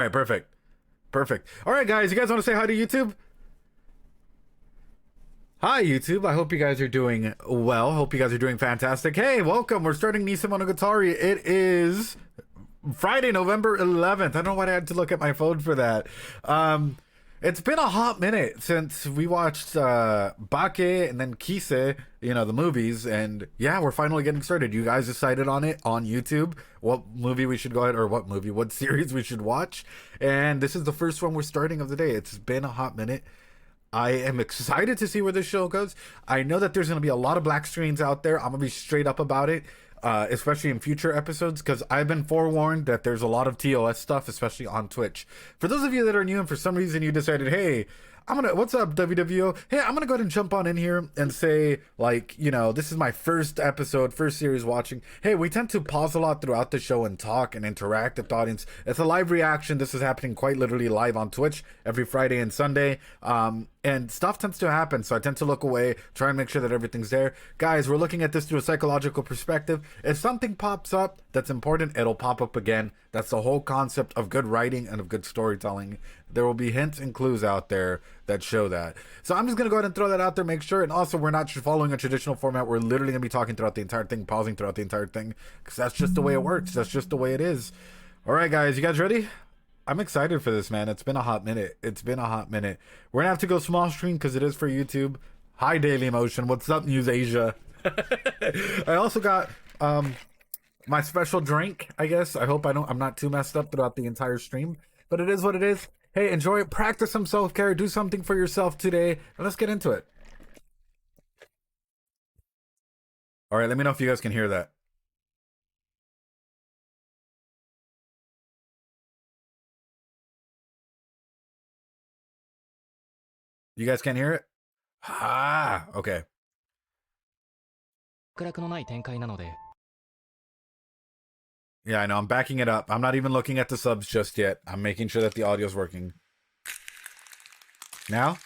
All right, perfect. Perfect. All right, guys, you guys want to say hi to YouTube? Hi, YouTube. I hope you guys are doing well. Hope you guys are doing fantastic. Hey, welcome. We're starting Nisemonogatari. It is Friday, November 11th. I don't know why I had to look at my phone for that. It's been a hot minute since we watched Bake and then Kise, the movies, and yeah, we're finally getting started. You guys decided on it on YouTube, what movie we should go ahead, or what series we should watch, and this is the first one we're starting of the day. It's been a hot minute. I am excited to see where this show goes. I know that there's going to be a lot of black screens out there. I'm going to be straight up about it. Especially in future episodes, because I've been forewarned that there's a lot of TOS stuff, especially on Twitch. For those of you that are new and for some reason you decided, hey, what's up, WWO? Hey, I'm gonna go ahead and jump on in here and say, like, this is my first episode, first series watching. Hey, we tend to pause a lot throughout the show and talk and interact with the audience. It's a live reaction. This is happening quite literally live on Twitch every Friday and Sunday. And stuff tends to happen, so I tend to look away, try and make sure that everything's there. Guys, we're looking at this through a psychological perspective. If something pops up that's important, it'll pop up again. That's the whole concept of good writing and of good storytelling. There will be hints and clues out there that show that. So I'm just going to go ahead and throw that out there, make sure. And also, we're not following a traditional format. We're literally going to be talking throughout the entire thing, pausing throughout the entire thing, because that's just the way it works. That's just the way it is. All right, guys, you guys ready? I'm excited for this, man. It's been a hot minute. It's been a hot minute. We're gonna have to go small screen because it is for YouTube. Hi, Daily Motion. What's up, News Asia? I also got my special drink, I guess. I hope I'm not too messed up throughout the entire stream, but it is what it is. Hey, enjoy it. Practice some self-care. Do something for yourself today. And let's get into it. All right, let me know if you guys can hear that. You guys can't hear it? Ah, okay. Yeah, I know. I'm backing it up. I'm not even looking at the subs just yet. I'm making sure that the audio's working. Now?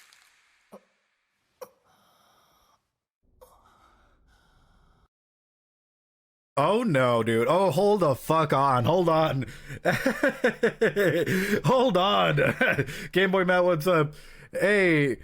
Oh no, dude. Oh, hold the fuck on. Hold on. Hold on. Game Boy Matt, what's up? Hey.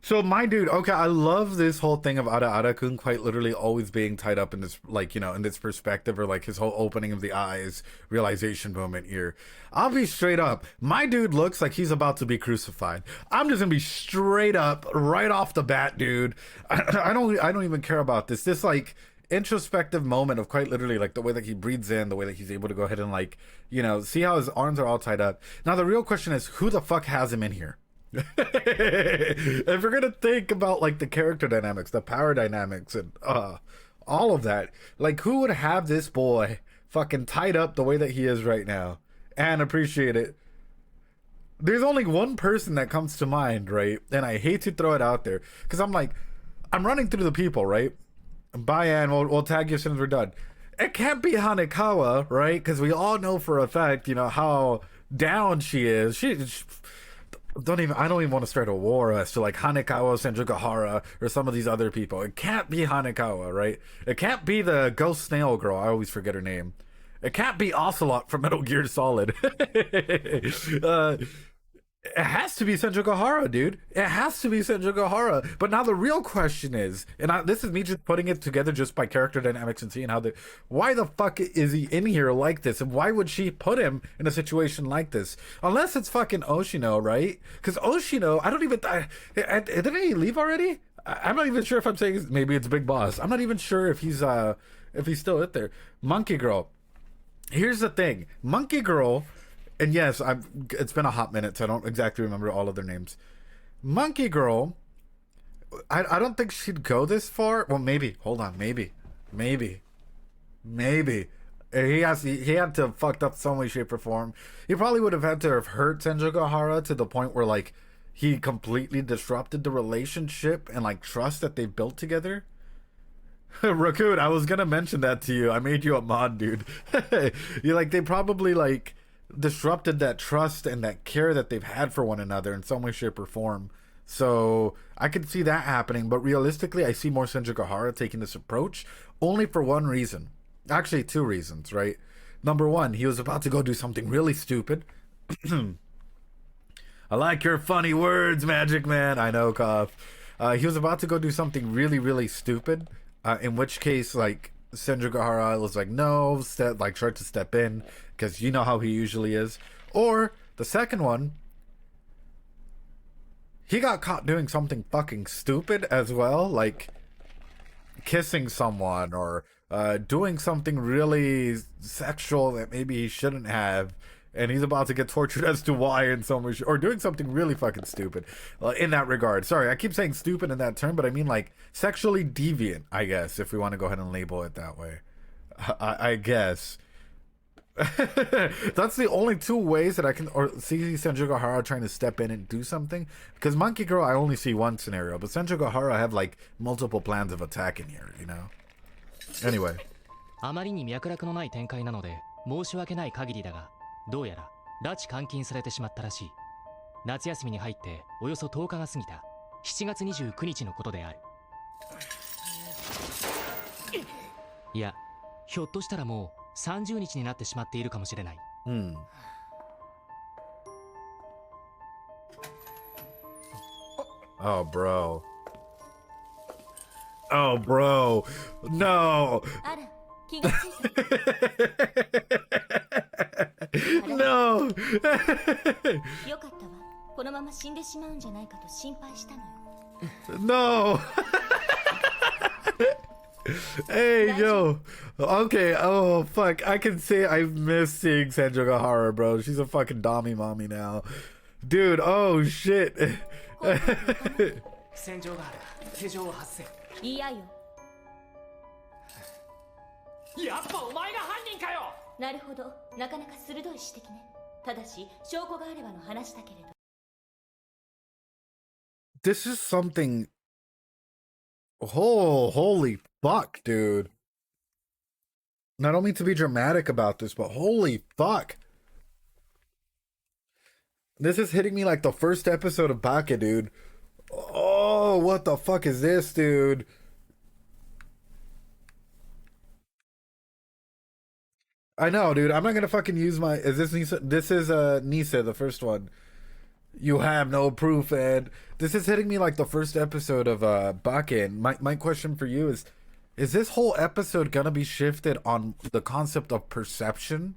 So my dude, okay, I love this whole thing of Ara Ara-kun quite literally always being tied up in this, like, in this perspective, or like his whole opening of the eyes realization moment here. I'll be straight up. My dude looks like he's about to be crucified. I'm just gonna be straight up right off the bat, dude. I don't even care about this. This like introspective moment of quite literally like the way that he breathes in, the way that he's able to go ahead and like, see how his arms are all tied up. Now the real question is, who the fuck has him in here? If we're gonna think about like the character dynamics, the power dynamics, and all of that, like who would have this boy fucking tied up the way that he is right now and appreciate it? There's only one person that comes to mind, right? And I hate to throw it out there because I'm running through the people, right? Bye, Ann. We'll tag you as soon as we're done. It can't be Hanekawa, right? Because we all know for a fact, how down she is. I don't even want to start a war as to like Hanekawa, Senjugahara, or some of these other people. It can't be Hanekawa, right? It can't be the ghost snail girl. I always forget her name. It can't be Ocelot from Metal Gear Solid. It has to be Senjugahara, dude. It has to be Senjugahara. But now the real question is, and this is me just putting it together just by character dynamics and seeing why the fuck is he in here like this? And why would she put him in a situation like this? Unless it's fucking Oshino, right? Because Oshino, didn't he leave already? I'm not even sure if I'm saying, maybe it's Big Boss. I'm not even sure if he's still in there. Monkey Girl. Here's the thing. Monkey Girl... And yes, it's been a hot minute, so I don't exactly remember all of their names. Monkey Girl, I don't think she'd go this far. Well, maybe. Hold on. Maybe. He had to have fucked up some way, shape, or form. He probably would have had to have hurt Senjugahara to the point where, like, he completely disrupted the relationship and, like, trust that they built together. Raccoon, I was gonna mention that to you. I made you a mod, dude. They probably, like... disrupted that trust and that care that they've had for one another in some way, shape, or form. So I could see that happening, but realistically, I see more Senjugahara taking this approach only for one reason. Actually, two reasons, right? Number one, he was about to go do something really stupid. I like your funny words, Magic Man. I know, cough. He was about to go do something really, really stupid. In which case, like, Senjugahara was like, no, tried to step in, because you know how he usually is. Or the second one, he got caught doing something fucking stupid as well, like kissing someone or doing something really sexual that maybe he shouldn't have, and he's about to get tortured as to why in some way, or doing something really fucking stupid in that regard. Sorry, I keep saying stupid in that term, but I mean like sexually deviant, I guess, if we want to go ahead and label it that way. I guess. That's the only two ways that I can see Senjugahara trying to step in and do something. Because Monkey Girl, I only see one scenario, but Senjugahara, I have like multiple plans of attack in here, you know? Anyway. あまりに脈絡のない展開なので申し訳ない限りだが、どうやら拉致監禁されてしまったらしい。夏休みに入っておよそ10日が過ぎた7月29日のことである。いや、ひょっとしたらもう30日になってしまっているかもしれない。Oh, bro. Oh, bro. No. No. よかったわ。このまま死んでしまうんじゃないかと心配したのよ。No. Hey, yo. Okay, oh, fuck. I can say I miss seeing Senjugahara, bro. She's a fucking Dami mommy now. Dude, oh, shit. 戦場がある。手錠を発生。いやよ。やっぱお前が犯人かよ。なるほど。なかなか鋭い指摘ね。ただし、証拠があればの話だけれど。This is something... Oh, holy fuck, dude. Not only to be dramatic about this, but holy fuck. This is hitting me like the first episode of Baka, dude. Oh, what the fuck is this, dude? I know, dude. I'm not gonna fucking use my... Is this Nisa? This is Nisa, the first one. You have no proof, and this is hitting me like the first episode of Bakken. My question for you is this whole episode gonna be shifted on the concept of perception?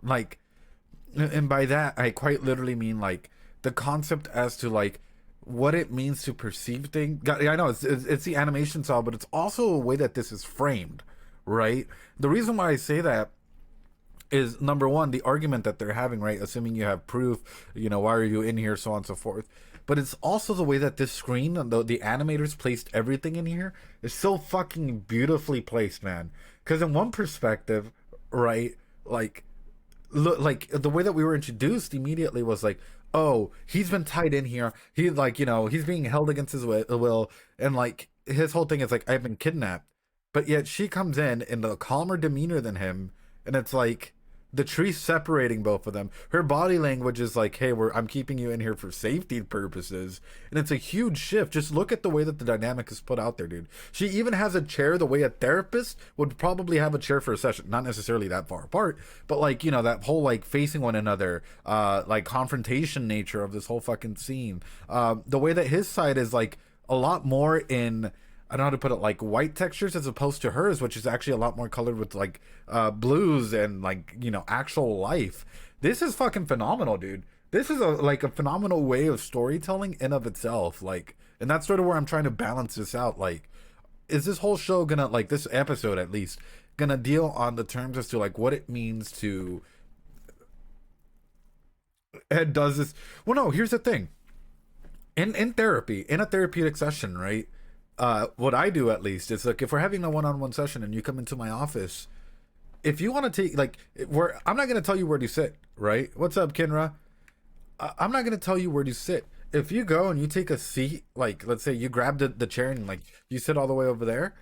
Like, and by that I quite literally mean like the concept as to like what it means to perceive things. I know it's the animation style, but it's also a way that this is framed, right? The reason why I say that is, number one, the argument that they're having, right? Assuming you have proof, you know, why are you in here, so on and so forth. But it's also the way that this screen, the animators placed everything in here is so fucking beautifully placed, man. Because in one perspective, right, like, look, like the way that we were introduced immediately was like, oh, he's been tied in here. He, like, you know, he's being held against his will, and like his whole thing is like, I've been kidnapped. But yet she comes in a calmer demeanor than him, and it's like the tree separating both of them. Her body language is like, hey, I'm keeping you in here for safety purposes. And it's a huge shift. Just look at the way that the dynamic is put out there, dude. She even has a chair the way a therapist would probably have a chair for a session. Not necessarily that far apart, but like, you know, that whole like facing one another, like confrontation nature of this whole fucking scene. The way that his side is like a lot more in, I don't know how to put it, like white textures as opposed to hers, which is actually a lot more colored with like blues and like, you know, actual life. This is fucking phenomenal, dude. This is like a phenomenal way of storytelling in of itself. Like, and that's sort of where I'm trying to balance this out. Like, is this whole show gonna, like this episode at least, gonna deal on the terms as to like what it means to, Ed does this. Well, no, here's the thing. In therapy, in a therapeutic session, right? What I do at least is like, if we're having a one-on-one session and you come into my office, if you want to take like, I'm not going to tell you where to sit, right? What's up, Kinra? I'm not going to tell you where to sit. If you go and you take a seat, like let's say you grab the chair and like you sit all the way over there,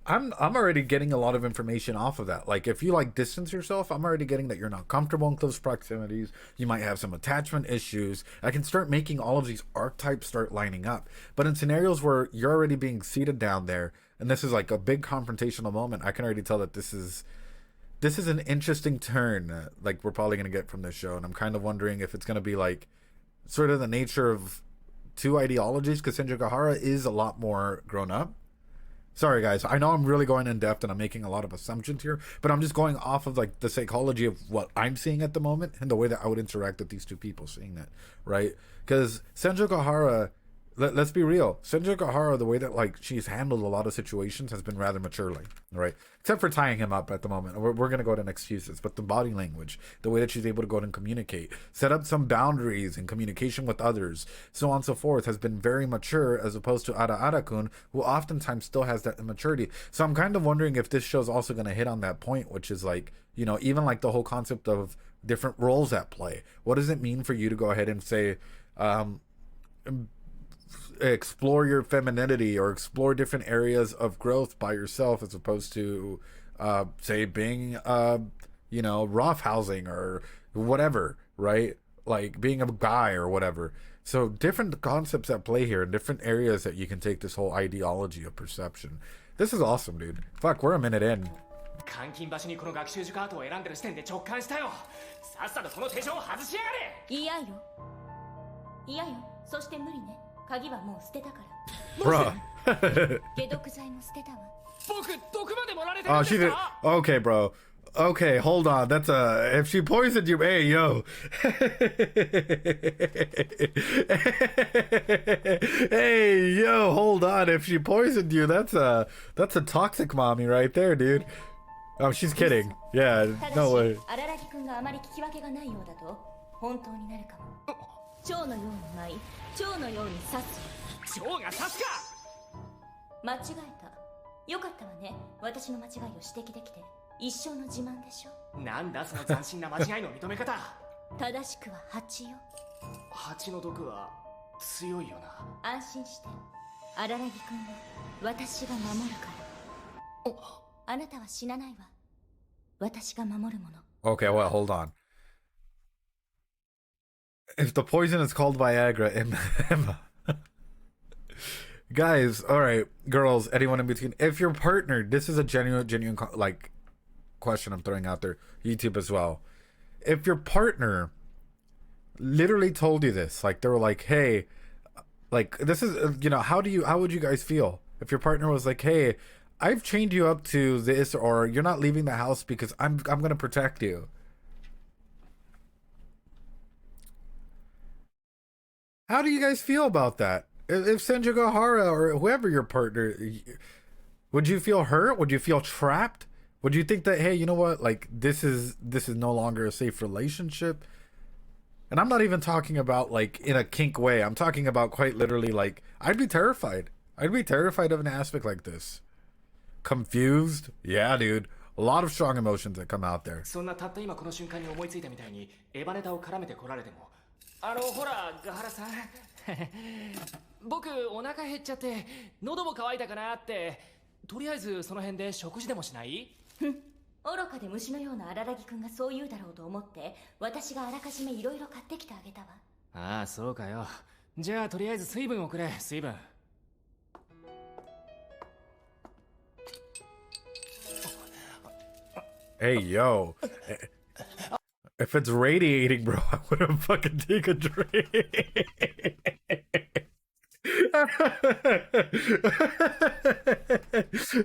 I'm already getting a lot of information off of that. Like if you like distance yourself, I'm already getting that you're not comfortable in close proximities. You might have some attachment issues. I can start making all of these archetypes start lining up. But in scenarios where you're already being seated down there, and this is like a big confrontational moment, I can already tell that this is this is an interesting turn, like we're probably gonna get from this show, and I'm kind of wondering if it's gonna be like sort of the nature of two ideologies, because Senjogahara is a lot more grown up. Sorry guys, I know I'm really going in depth and I'm making a lot of assumptions here, but I'm just going off of like the psychology of what I'm seeing at the moment and the way that I would interact with these two people seeing that, right? Because Senjogahara, let's be real, Senjogahara, the way that like she's handled a lot of situations has been rather maturely, right? Except for tying him up at the moment. We're going to go into excuses, but the body language, the way that she's able to go out and communicate, set up some boundaries in communication with others, so on and so forth, has been very mature, as opposed to Ara-kun, who oftentimes still has that immaturity. So I'm kind of wondering if this show's also going to hit on that point, which is like, you know, even like the whole concept of different roles at play. What does it mean for you to go ahead and say, explore your femininity or explore different areas of growth by yourself, as opposed to say being you know, roughhousing or whatever, right? Like being a guy or whatever. So different concepts at play here, and different areas that you can take this whole ideology of perception. This is awesome, dude. Fuck, we're a minute in. 監禁場所にこの学習塾アートを選んでる時点で直感したよ。さっさとこの手錠を外しやがれ。嫌よ。嫌よ。そして無理ね。鍵はもう捨てたから。Bruh. 解毒剤も捨てたわ。僕毒まで盛られてるん Oh, です she did. か？ Okay, bro. Okay, hold on. That's a. If she poisoned you, hey, yo. Hey, yo, hold on. If she poisoned you, that's a toxic mommy right there, dude. Oh, she's kidding. Yeah, ただ no し、 way. 荒木くんがあまり聞き分けがないようだと本当になるかも。蝶のように舞い、蝶のように刺す。蝶が刺すか。間違えた。よかったわね。私の間違いを指摘できて。一生の自慢でしょ。なんだその斬新な間違いの認め方。正しくは蜂よ。蜂の毒は強いよな。安心して。荒木くんは私が守るから。あなたは死なないわ。私が守るもの。 Okay, well, hold on. If the poison is called Viagra, Emma. Guys, all right, girls, anyone in between. If your partner, this is a genuine, like, question I'm throwing out there, YouTube as well. If your partner literally told you this, like they were like, hey, like this is, you know, how would you guys feel if your partner was like, hey, I've chained you up to this, or you're not leaving the house because I'm gonna protect you? How do you guys feel about that? If Senjogahara or whoever your partner, would you feel hurt? Would you feel trapped? Would you think that, hey, you know what, like this is no longer a safe relationship? And I'm not even talking about like in a kink way. I'm talking about quite literally, like I'd be terrified. I'd be terrified of an aspect like this. Confused? Yeah, dude. A lot of strong emotions that come out there. そんなたった今この瞬間に思いついたみたいにエヴァネタを絡めてこられても、ほらガハラさん、僕お腹減っちゃって喉も渇いたかなって、とりあえずその辺で食事でもしない？ふん。愚かで虫のような荒木くんがそう言うだろうと思って、私があらかじめいろいろ買ってきてあげたわ。ああ、そうかよ。じゃあとりあえず水分をくれ、水分。Hey, yo. If it's radiating, bro, I wouldn't fucking take a drink.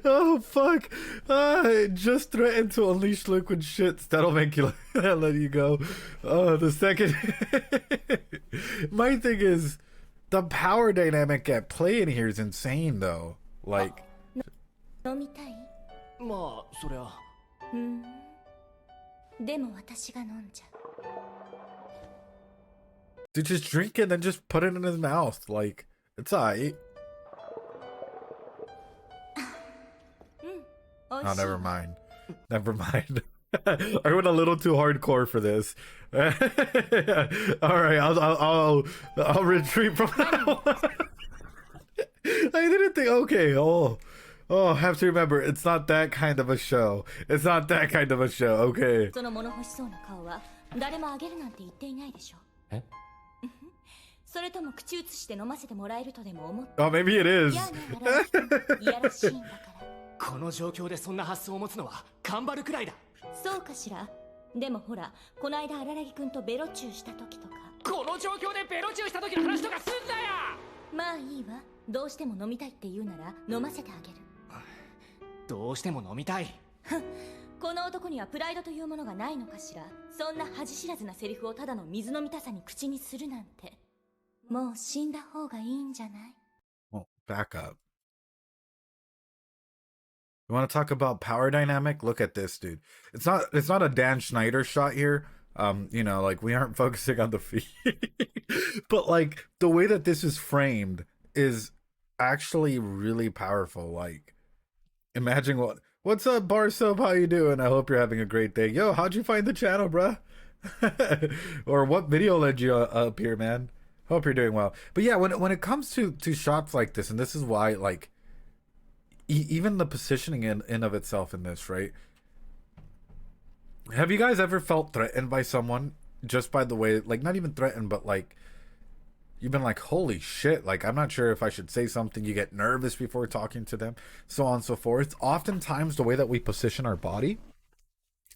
Oh, fuck. It just threatened to unleash liquid shits. That'll make you let you go. The second. My thing is, the power dynamic at play in here is insane, though. Like. 飲みたい？まあ、そりゃ。でも私が飲んじゃう。 Dude, just drink it and then just put it in his mouth. Like, it's alright. Oh, never mind. Never mind. I went a little too hardcore for this. Alright, I'll retreat from that one. I didn't think, okay, I have to remember, it's not that kind of a show. It's not that kind of a show, okay. その物欲しそうな顔は誰もあげるなんて言っていないでしょ。え？それとも口移して飲ませてもらえるとでも思って。 Oh, maybe it is. いやね、いやらしいんだから。この状況でそんな発想を持つのはカンバルくらいだ。そうかしら。でもほら、こないだ荒木くんとベロチューした時とか。この状況でベロチューした時の話とかすんなよ。まあいいわ。どうしても飲みたいって言うなら飲ませてあげる。どうしても飲みたい。この男にはプライドというものがないのかしら。そんな恥知らずなセリフをただの水の見たさに口にするなんて。もう死んだ方がいいんじゃない？ Well, back up. You want to talk about power dynamic? Look at this, dude. It's not a Dan Schneider shot here. You know, like we aren't focusing on the feet. But like the way that this is framed is actually really powerful. Like imagine what's up, Bar Soap? How you doing? I hope you're having a great day. Yo, how'd you find the channel, bruh? Or what video led you up here, man? Hope you're doing well. But yeah, when it comes to shots like this, and this is why, like, even the positioning in of itself in this, right? Have you guys ever felt threatened by someone just by the way, like, not even threatened, but like, you've been like, holy shit, like, I'm not sure if I should say something. You get nervous before talking to them, so on and so forth. Oftentimes, the way that we position our body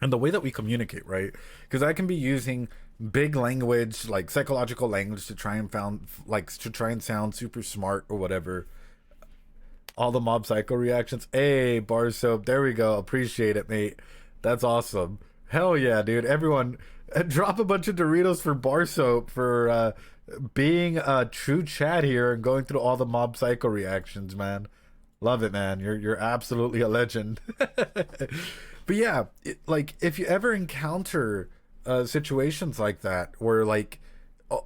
and the way that we communicate, right? Because I can be using big language, like psychological language, to try and sound super smart or whatever. All the mob psycho reactions. Hey, Bar Soap, there we go. Appreciate it, mate. That's awesome. Hell yeah, dude. Everyone, drop a bunch of Doritos for Bar Soap for being a true chat here and going through all the mob psycho reactions, man. Love it, man. You're absolutely a legend. But yeah, like if you ever encounter situations like that where, like,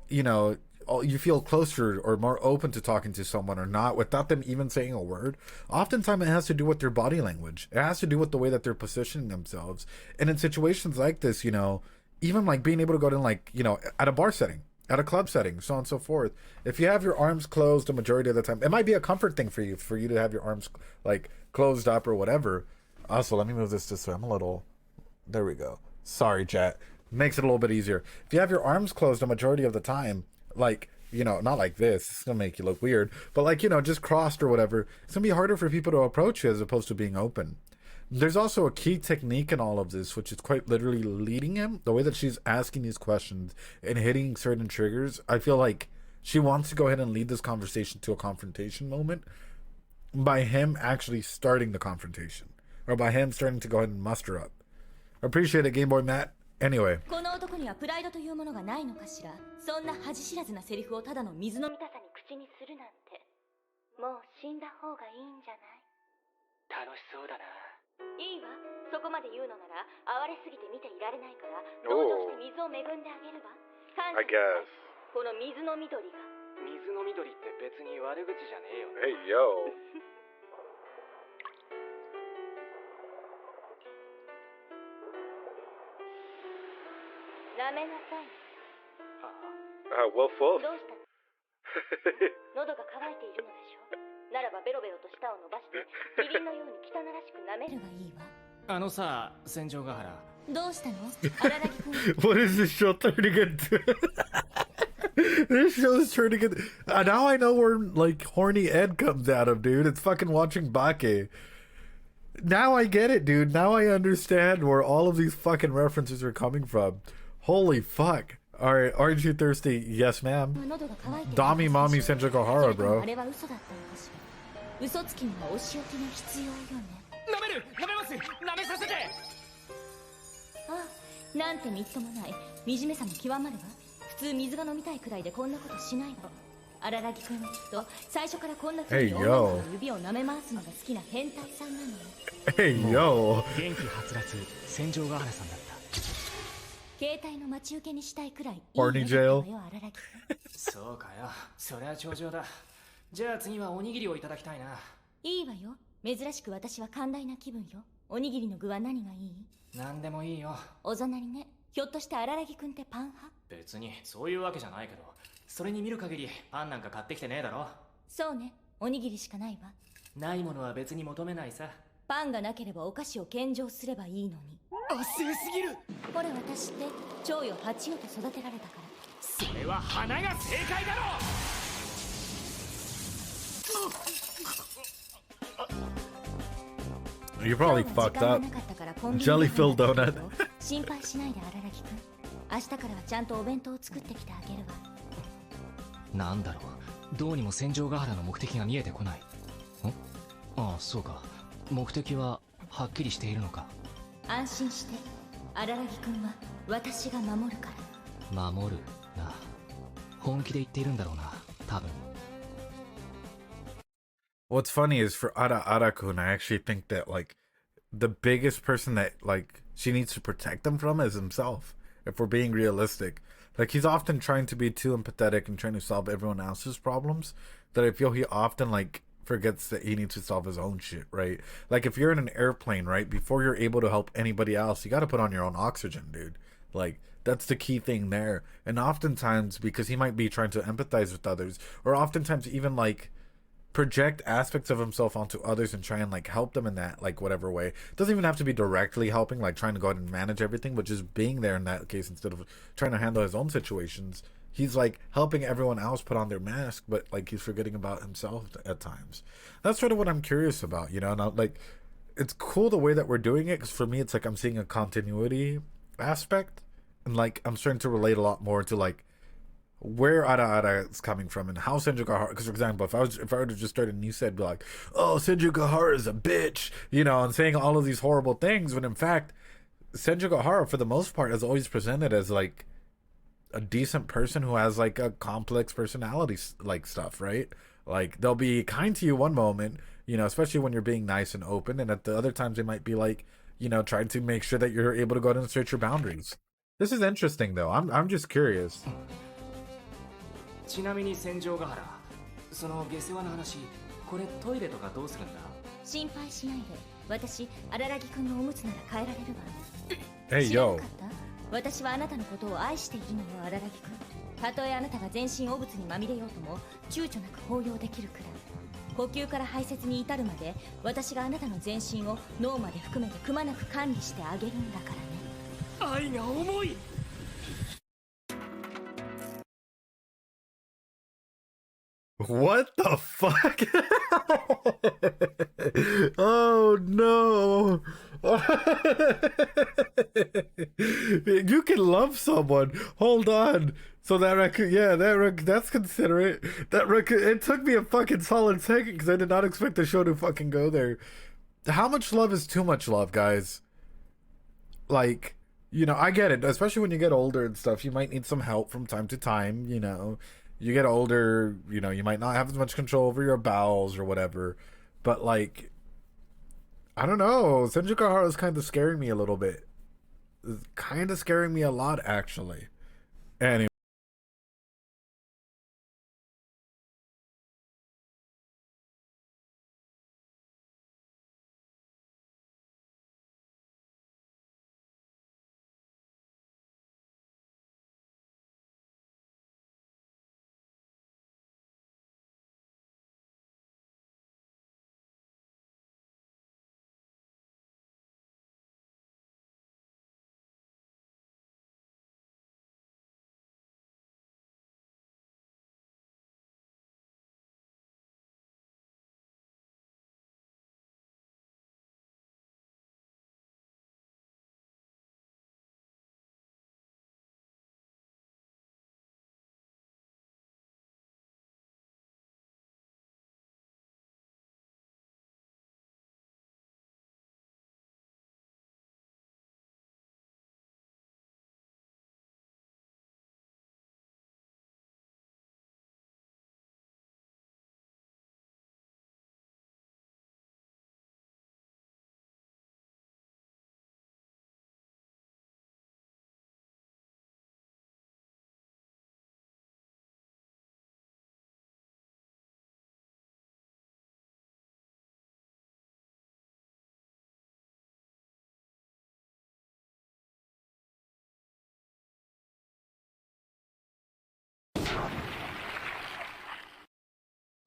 you know, you feel closer or more open to talking to someone or not without them even saying a word, oftentimes it has to do with their body language. It has to do with the way that they're positioning themselves. And in situations like this, you know, even like being able to go to, like, you know, at a bar setting, at a club setting, so on and so forth. If you have your arms closed the majority of the time, it might be a comfort thing for you to have your arms like closed up or whatever. Also, let me move this way. I'm a little, there we go. Sorry, chat. Makes it a little bit easier. If you have your arms closed the majority of the time, like, you know, not like this, it's gonna make you look weird, but like, you know, just crossed or whatever, it's gonna be harder for people to approach you as opposed to being open. There's also a key technique in all of this, which is quite literally leading him. The way that she's asking these questions and hitting certain triggers, I feel like she wants to go ahead and lead this conversation to a confrontation moment by him actually starting the confrontation, or by him starting to go ahead and muster up. Appreciate it, Game Boy Matt. Anyway. この男にはプライドというものがないのかしら。そんな恥知らずなセリフをただの水の見たさに口にするなんて。もう死んだ方がいいんじゃない？楽しそうだな。いいわ。そこまで言うのなら哀れすぎて見ていられないから同情して水を恵んであげるわ。感謝します。この水の緑が。水の緑って別に悪口じゃねえよ。Hey yo. 舐めなさい。Wolf Wolf. どうしたの？喉が渇いているのでしょう。ならばベロベロと舌を伸ばしてキリンのように汚らしく舐めるがいいわ。あのさ、戦場ヶ原。どうしたの？荒木くん。What is this show turning into? This show is turning into... now I know where, like, horny Ed comes out of, dude. It's fucking watching Bake. Now I get it, dude. Now I understand where all of these fucking references are coming from. Holy fuck. Alright, aren't you thirsty? Yes, ma'am. Dami Mommy Senjokahara, bro. 嘘つきにはお仕置きが必要よね。舐めます。舐めさせて。ああ、なんてみっともない。惨めさも極まるわ。普通水が飲みたいくらいでこんなことしないの。荒木くんはきっと最初からこんな風に女の子の指を舐め回すのが好きな変態さんなのよ。Hey yo. 元気はつらつ戦場ヶ原さんだった。携帯の待ち受けにしたいくらいいい Horny jail. そうかよ。そりゃ頂上だ。じゃあ次はおにぎりをいただきたいな。いいわよ。珍しく私は寛大な気分よ。おにぎりの具は何がいい？何でもいいよ。おざなりね。ひょっとして荒木くんってパン派？別にそういうわけじゃないけど、それに見る限りパンなんか買ってきてねえだろ。そうね。おにぎりしかないわ。ないものは別に求めないさ。パンがなければお菓子を献上すればいいのに。あっせすぎる。ほら私って蝶よ蜂よと育てられたから。それは花が正解だろ。You probably fucked up. Jelly-filled donut. 心配しないで荒木くん。明日からはちゃんとお弁当を作ってきてあげるわ。なんだろう、どうにも戦場ヶ原の目的が見えてこない。ああ、そうか。目的ははっきりしているのか。安心して、荒木くんは私が守るから。守るな。本気で言っているんだろうな、多分。What's funny is for Ara-kun, I actually think that, like, the biggest person that, like, she needs to protect him from is himself, if we're being realistic. Like, he's often trying to be too empathetic and trying to solve everyone else's problems, that I feel he often, like, forgets that he needs to solve his own shit, right? Like, if you're in an airplane, right, before you're able to help anybody else, you gotta put on your own oxygen, dude. Like, that's the key thing there. And oftentimes, because he might be trying to empathize with others, or oftentimes even, like, project aspects of himself onto others and try and like help them in that like whatever way. Doesn't even have to be directly helping, like trying to go out and manage everything, but just being there in that case instead of trying to handle his own situations. He's like helping everyone else put on their mask, but like he's forgetting about himself at times. That's sort of what I'm curious about, you know. And like, it's cool the way that we're doing it, because for me it's like I'm seeing a continuity aspect, and like I'm starting to relate a lot more to like where Ara is coming from and how Senjugahara. Because for example, if I were to just start a new set, be like, oh, Senjugahara is a bitch, you know, and saying all of these horrible things, when in fact Senjugahara for the most part is always presented as like a decent person who has like a complex personality like stuff, right? Like they'll be kind to you one moment, you know, especially when you're being nice and open, and at the other times they might be like, you know, trying to make sure that you're able to go out and search your boundaries. This is interesting though. I'm just curious. ちなみに戦場ヶ原、その下世話の話、これトイレとかどうするんだ？心配しないで、私荒木くんのおむつなら変えられるわ。Hey 知らな yo. かった？私はあなたのことを愛しているのよ、荒木くん。たとえあなたが全身汚物にまみれようとも躊躇なく包容できるくらい。呼吸から排泄に至るまで私があなたの全身を脳まで含めてくまなく管理してあげるんだからね。愛が重い。What the fuck? Oh no. You can love someone. Hold on. So that record, yeah, that's considerate. That record, it took me a fucking solid second because I did not expect the show to fucking go there. How much love is too much love, guys? Like, you know, I get it, especially when you get older and stuff. You might need some help from time to time, you know. You get older, you know, you might not have as much control over your bowels or whatever. But, like, I don't know. Senjukahara is kind of scaring me a little bit. It's kind of scaring me a lot, actually. Anyway.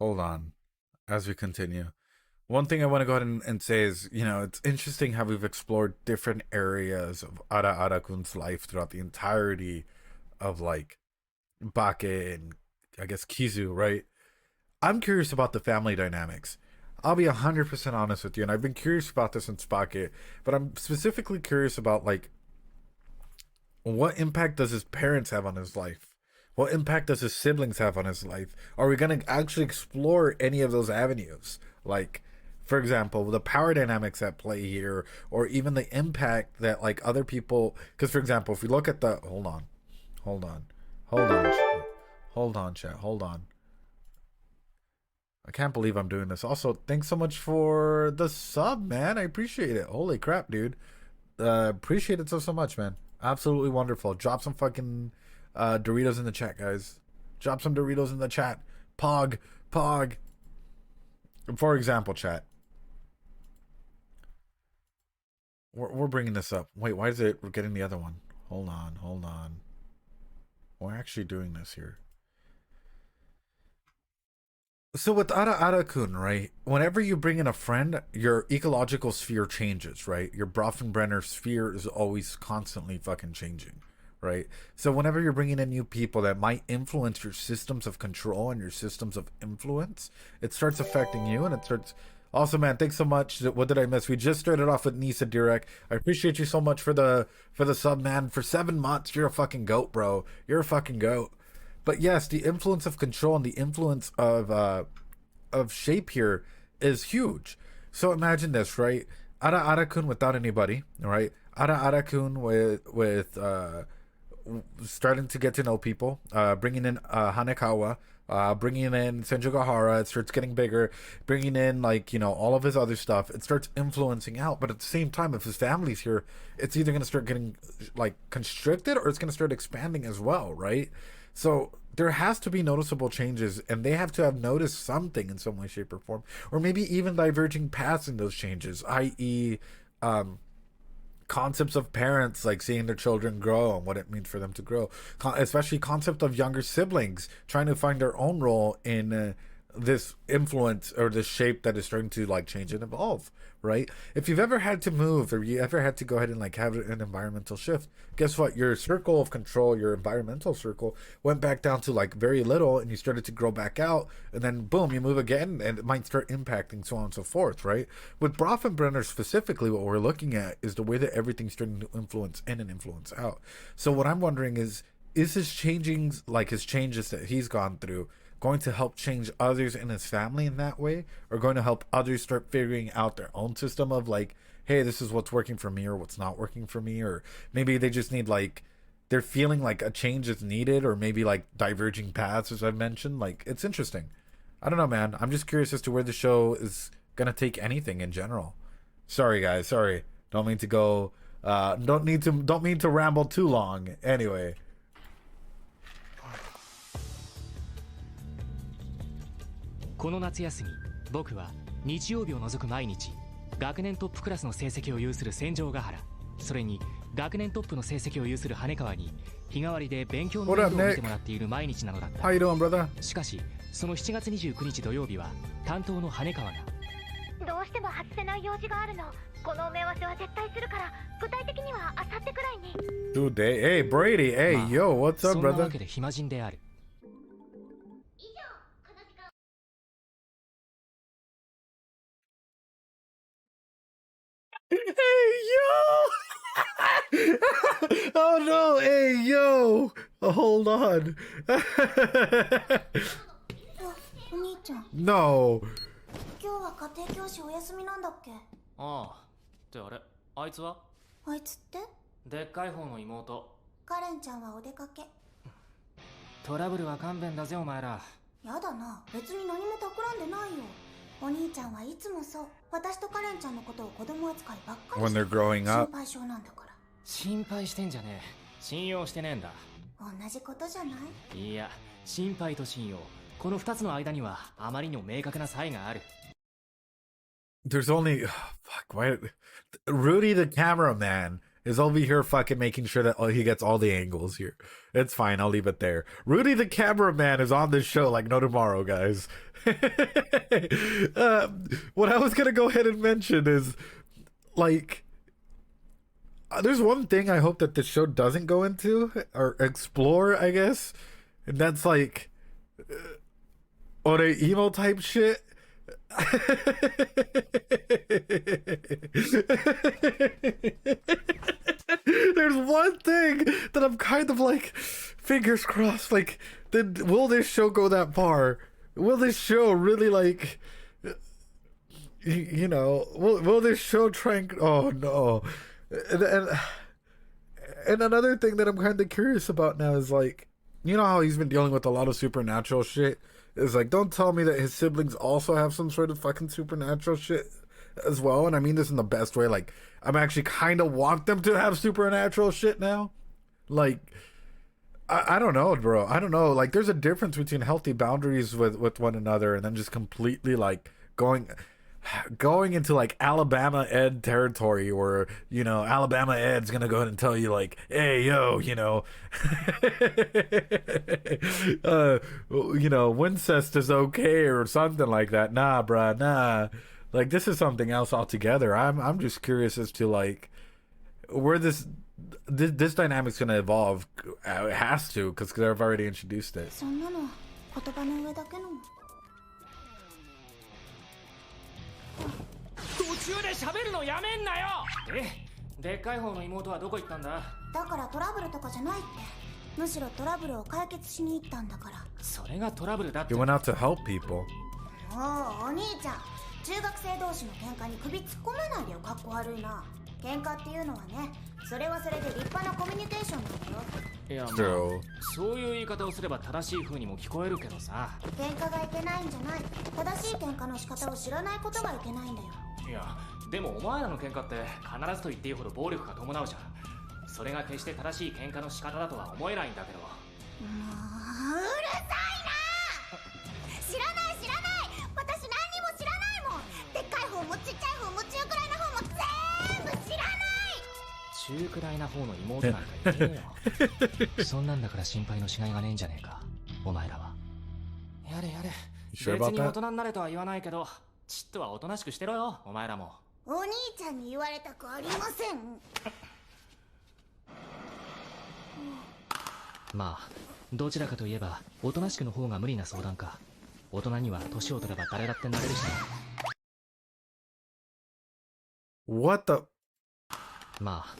Hold on. As we continue. One thing I want to go ahead and say is, you know, it's interesting how we've explored different areas of Ara-kun's life throughout the entirety of, like, Bake and, I guess, Kizu, right? I'm curious about the family dynamics. I'll be 100% honest with you, and I've been curious about this in Spocket, but I'm specifically curious about like what impact does his parents have on his life? What impact does his siblings have on his life? Are we going to actually explore any of those avenues? Like, for example, the power dynamics at play here, or even the impact that like other people. Because, for example, if we look at the hold on, chat, hold on. I can't believe I'm doing this. Also, thanks so much for the sub, man. I appreciate it. Holy crap, dude. Appreciate it so much, man. Absolutely wonderful. Drop some fucking Doritos in the chat, guys. Drop some Doritos in the chat. Pog. For example, chat. We're bringing this up. Wait, why is it we're getting the other one? Hold on. We're actually doing this here. So with Ara-kun, right? Whenever you bring in a friend, your ecological sphere changes, right? Your Brofenbrenner sphere is always constantly fucking changing, right? So whenever you're bringing in new people that might influence your systems of control and your systems of influence, it starts affecting you, and it starts... Also, man, thanks so much. What did I miss? We just started off with Nisa Direk. I appreciate you so much for the sub, man. For 7 months, you're a fucking goat, bro. You're a fucking goat. But yes, the influence of control and the influence of shape here is huge. So imagine this, right? Ara-kun without anybody, right? Ara-kun with starting to get to know people, bringing in Hanekawa, bringing in Senjugahara. It starts getting bigger, bringing in like, you know, all of his other stuff. It starts influencing out, but at the same time, if his family's here, it's either going to start getting like constricted or it's going to start expanding as well, right? So there has to be noticeable changes, and they have to have noticed something in some way, shape, or form, or maybe even diverging paths in those changes, i.e., concepts of parents like seeing their children grow and what it means for them to grow, especially concept of younger siblings trying to find their own role in this influence or this shape that is starting to like change and evolve, right? If you've ever had to move or you ever had to go ahead and like have an environmental shift, guess what? Your circle of control, your environmental circle, went back down to like very little, and you started to grow back out, and then boom, you move again, and it might start impacting, so on and so forth, right? With Brofenbrenner specifically, what we're looking at is the way that everything's starting to influence in and influence out. So what I'm wondering is his changings, like his changes that he's gone through, going to help change others in his family in that way, or going to help others start figuring out their own system of like, hey, this is what's working for me or what's not working for me, or maybe they just need like, they're feeling like a change is needed, or maybe like diverging paths, as I've mentioned. Like, it's interesting. I don't know, man. I'm just curious as to where the show is gonna take anything in general. Sorry, guys. Sorry. Don't mean to go. Don't mean to ramble too long. Anyway. この夏休み、僕は日曜日を除く毎日、学年トップクラスの成績を有する千丈ヶ原、それに学年トップの成績を有する羽川に日替わりで勉強の面倒を見てもらっている毎日なのだった。How you doing, brother? しかし、その7月29日土曜日は担当の羽川がどうしても外せない用事があるの。この埋め合わせは絶対するから、具体的にはあさってくらいに。Dude, hey, Brady, hey, yo, what's up, そんな brother? わけで暇人である。Hey, yo! Oh no, hey, yo! Hold on. お兄ちゃん、 No. 今日は家庭教師お休みなんだっけ？ああ、ってあれ、あいつは？あいつって？でっかい方の妹。カレンちゃんはお出かけ。トラブルは勘弁だぜお前ら。やだな、別に何も企んでないよ。お兄ちゃんはいつもそう。私とカレンちゃんのことを子供扱いばっかり When して they're growing 心 up. 配性なんだから。心配してんじゃねえ。信用してねえんだ。同じことじゃない？いや、心配と信用。この二つの間にはあまりにも明確な差異がある。There's only... fuck, why... Rudy the cameraman is over here fucking making sure that he gets all the angles here. It's fine, I'll leave it there. Rudy the cameraman is on this show like no tomorrow, guys. What I was gonna go ahead and mention is, like... there's one thing I hope that the show doesn't go into, or explore, I guess. And that's like... ore emo type shit. There's one thing that I'm kind of like, fingers crossed, like, then will this show go that far? Will this show really, like, you know, will this show try and, oh no. And another thing that I'm kind of curious about now is, like, you know how he's been dealing with a lot of supernatural shit? It's like, don't tell me that his siblings also have some sort of fucking supernatural shit as well. And I mean this in the best way. Like, I'm actually kind of want them to have supernatural shit now. Like, I don't know, bro. I don't know. Like, there's a difference between healthy boundaries with one another and then just completely, like, going into, like, Alabama Ed territory where, you know, Alabama Ed's gonna go ahead and tell you, like, hey, yo, you know, you know, Wincest is okay or something like that. Nah, bruh, nah. Like, this is something else altogether. I'm just curious as to, like, where this dynamic's gonna evolve. It has to, because they've already introduced it. そんなの言葉の上だけの。途中で喋るのやめんなよ。でっかい方の妹はどこ行ったんだ？だからトラブルとかじゃないって。むしろトラブルを解決しに行ったんだから。それがトラブルだって。He went out to help people. もうお兄ちゃん、中学生同士の喧嘩に首突っ込まないでよ。かっこ悪いな。喧嘩っていうのはね、それはそれで立派なコミュニケーションなんだよ。いや、そういう言い方をすれば正しい風にも聞こえるけどさ。喧嘩がいけないんじゃない。正しい喧嘩の仕方を知らないことがいけないんだよ。いや、でもお前らの喧嘩って必ずと言っていいほど暴力が伴うじゃん。それが決して正しい喧嘩の仕方だとは思えないんだけど。もううるさいな。知らない知らない。私何にも知らないもん。でっかい方もちっちゃい方も中くらいの方も全部知らない。中くらいな方の妹なんかいねえよ。そんなんだから心配のしがいがねえんじゃねえか、お前らは。やれやれ。別に大人になれとは言わないけど、ちっとはおとなしくしてろよ、お前らも。お兄ちゃんに言われたくありません。まあ、どちらかといえばおとなしくの方が無理な相談か。大人には年を取れば誰だってなれるしね。What the? まあ、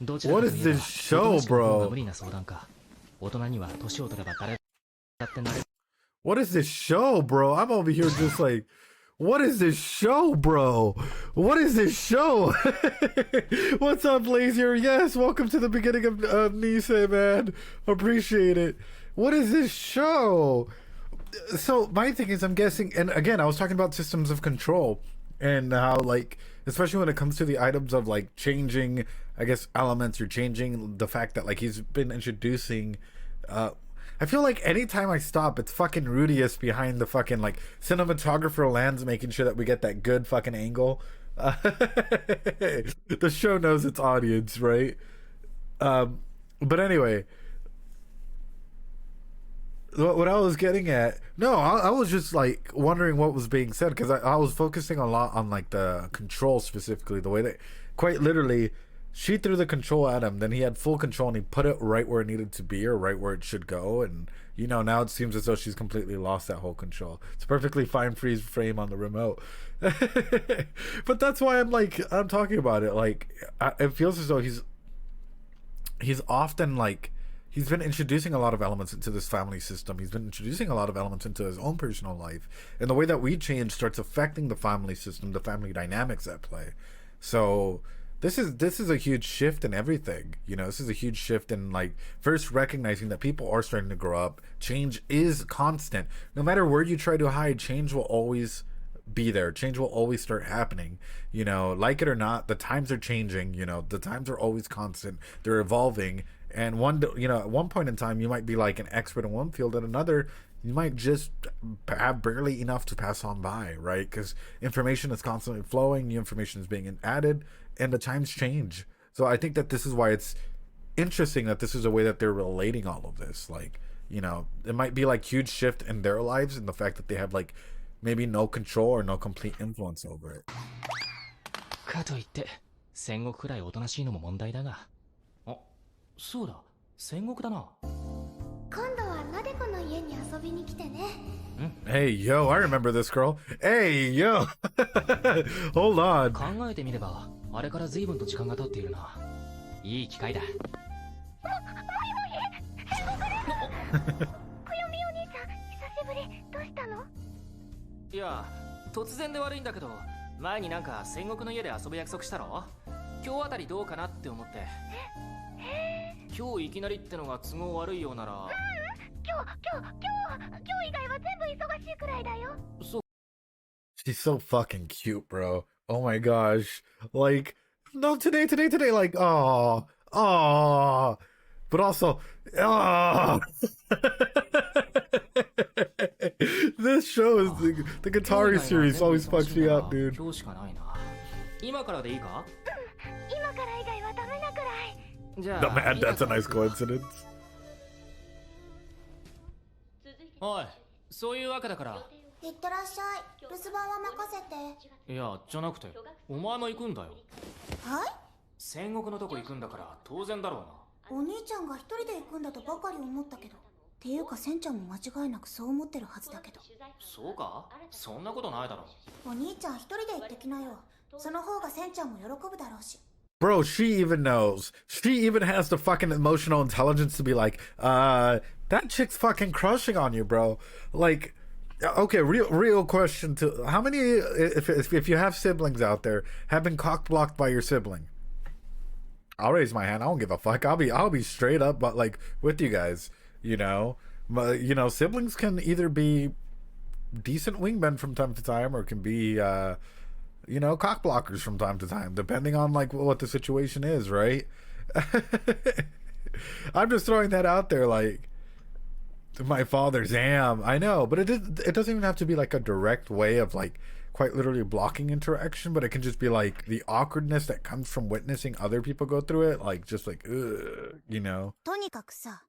どちらかといえばおとなしくの方が無理な相談か。大人には年を取れば誰だってなれる。What is this show, bro? I'm over here just like, what is this show, bro? What is this show? What's up, Lazier? Yes, welcome to the beginning of Nisei, man. Appreciate it. What is this show? So my thing is, I'm guessing, and again, I was talking about systems of control and how, like, especially when it comes to the items of, like, changing, I guess, elements or changing the fact that, like, he's been introducing, I feel like anytime I stop, it's fucking Rudius behind the fucking, like, cinematographer lands, making sure that we get that good fucking angle. The show knows its audience, right? But anyway, what I was getting at, no, I was just, like, wondering what was being said, because I was focusing a lot on, like, the control specifically, the way that, quite literally, she threw the control at him, then he had full control and he put it right where it needed to be or right where it should go. And, you know, now it seems as though she's completely lost that whole control. It's a perfectly fine freeze frame on the remote. But that's why I'm talking about it. Like, it feels as though he's often, like, he's been introducing a lot of elements into this family system. He's been introducing a lot of elements into his own personal life. And the way that we change starts affecting the family system, the family dynamics at play. So this is a huge shift in everything. You know, this is a huge shift in, like, first recognizing that people are starting to grow up. Change is constant. No matter where you try to hide, change will always be there. Change will always start happening. You know, like it or not, the times are changing. You know, the times are always constant. They're evolving. And at one point in time, you might be like an expert in one field, and another, you might just have barely enough to pass on by, right? Because information is constantly flowing, new information is being added, and the times change. So I think that this is why it's interesting that this is a way that they're relating all of this. Like, you know, it might be like huge shift in their lives and the fact that they have, like, maybe no control or no complete influence over it. かといって戦国くらいおとなしいのも問題だが。あ、そうだ、戦国だな。今度はなでこの家に遊びに来てね。Hey, yo, I remember this girl. Hey, yo. Hold on. 考えてみればあれから随分と時間が経っているな。いい機会だ。暦お兄ちゃん久しぶり。どうしたの？いや突然で悪いんだけど、前になんか戦国の家で遊ぶ約束したろ。今日あたりどうかなって思って。今日いきなりってのが都合悪いようなら。今日以外は全部忙しいくらいだよ。そう。 She's so fucking cute, bro. Oh my gosh. Like, no, today, like, oh. But also, This show is the Gatari series always fucks me up, dude. 今日しかないな。今からでいいか？今から以外はダメなくらい。じゃあ。 The man, that's a nice coincidence. おい、そういうわけだから。いってらっしゃい。留守番は任せて。いや、じゃなくて、お前も行くんだよ。はい？戦国のとこ行くんだから当然だろうな。お兄ちゃんが一人で行くんだとばかり思ったけど。っていうかセンちゃんも間違いなくそう思ってるはずだけど。そうか？そんなことないだろ。お兄ちゃん一人で行ってきなよ。その方がセンちゃんも喜ぶだろうし。Bro, she even knows. She even has the fucking emotional intelligence to be like, that chick's fucking crushing on you, bro. Like, okay, real question to how many, if you have siblings out there, have been cock blocked by your sibling? I'll raise my hand. I don't give a fuck. I'll be straight up, but like with you guys, you know, siblings can either be decent wingmen from time to time, or can be, cock blockers from time to time, depending on like what the situation is, right? I'm just throwing that out there, like my father's I know, but it doesn't even have to be like a direct way of like quite literally blocking interaction, but it can just be like the awkwardness that comes from witnessing other people go through it, like just likeとにかくさ、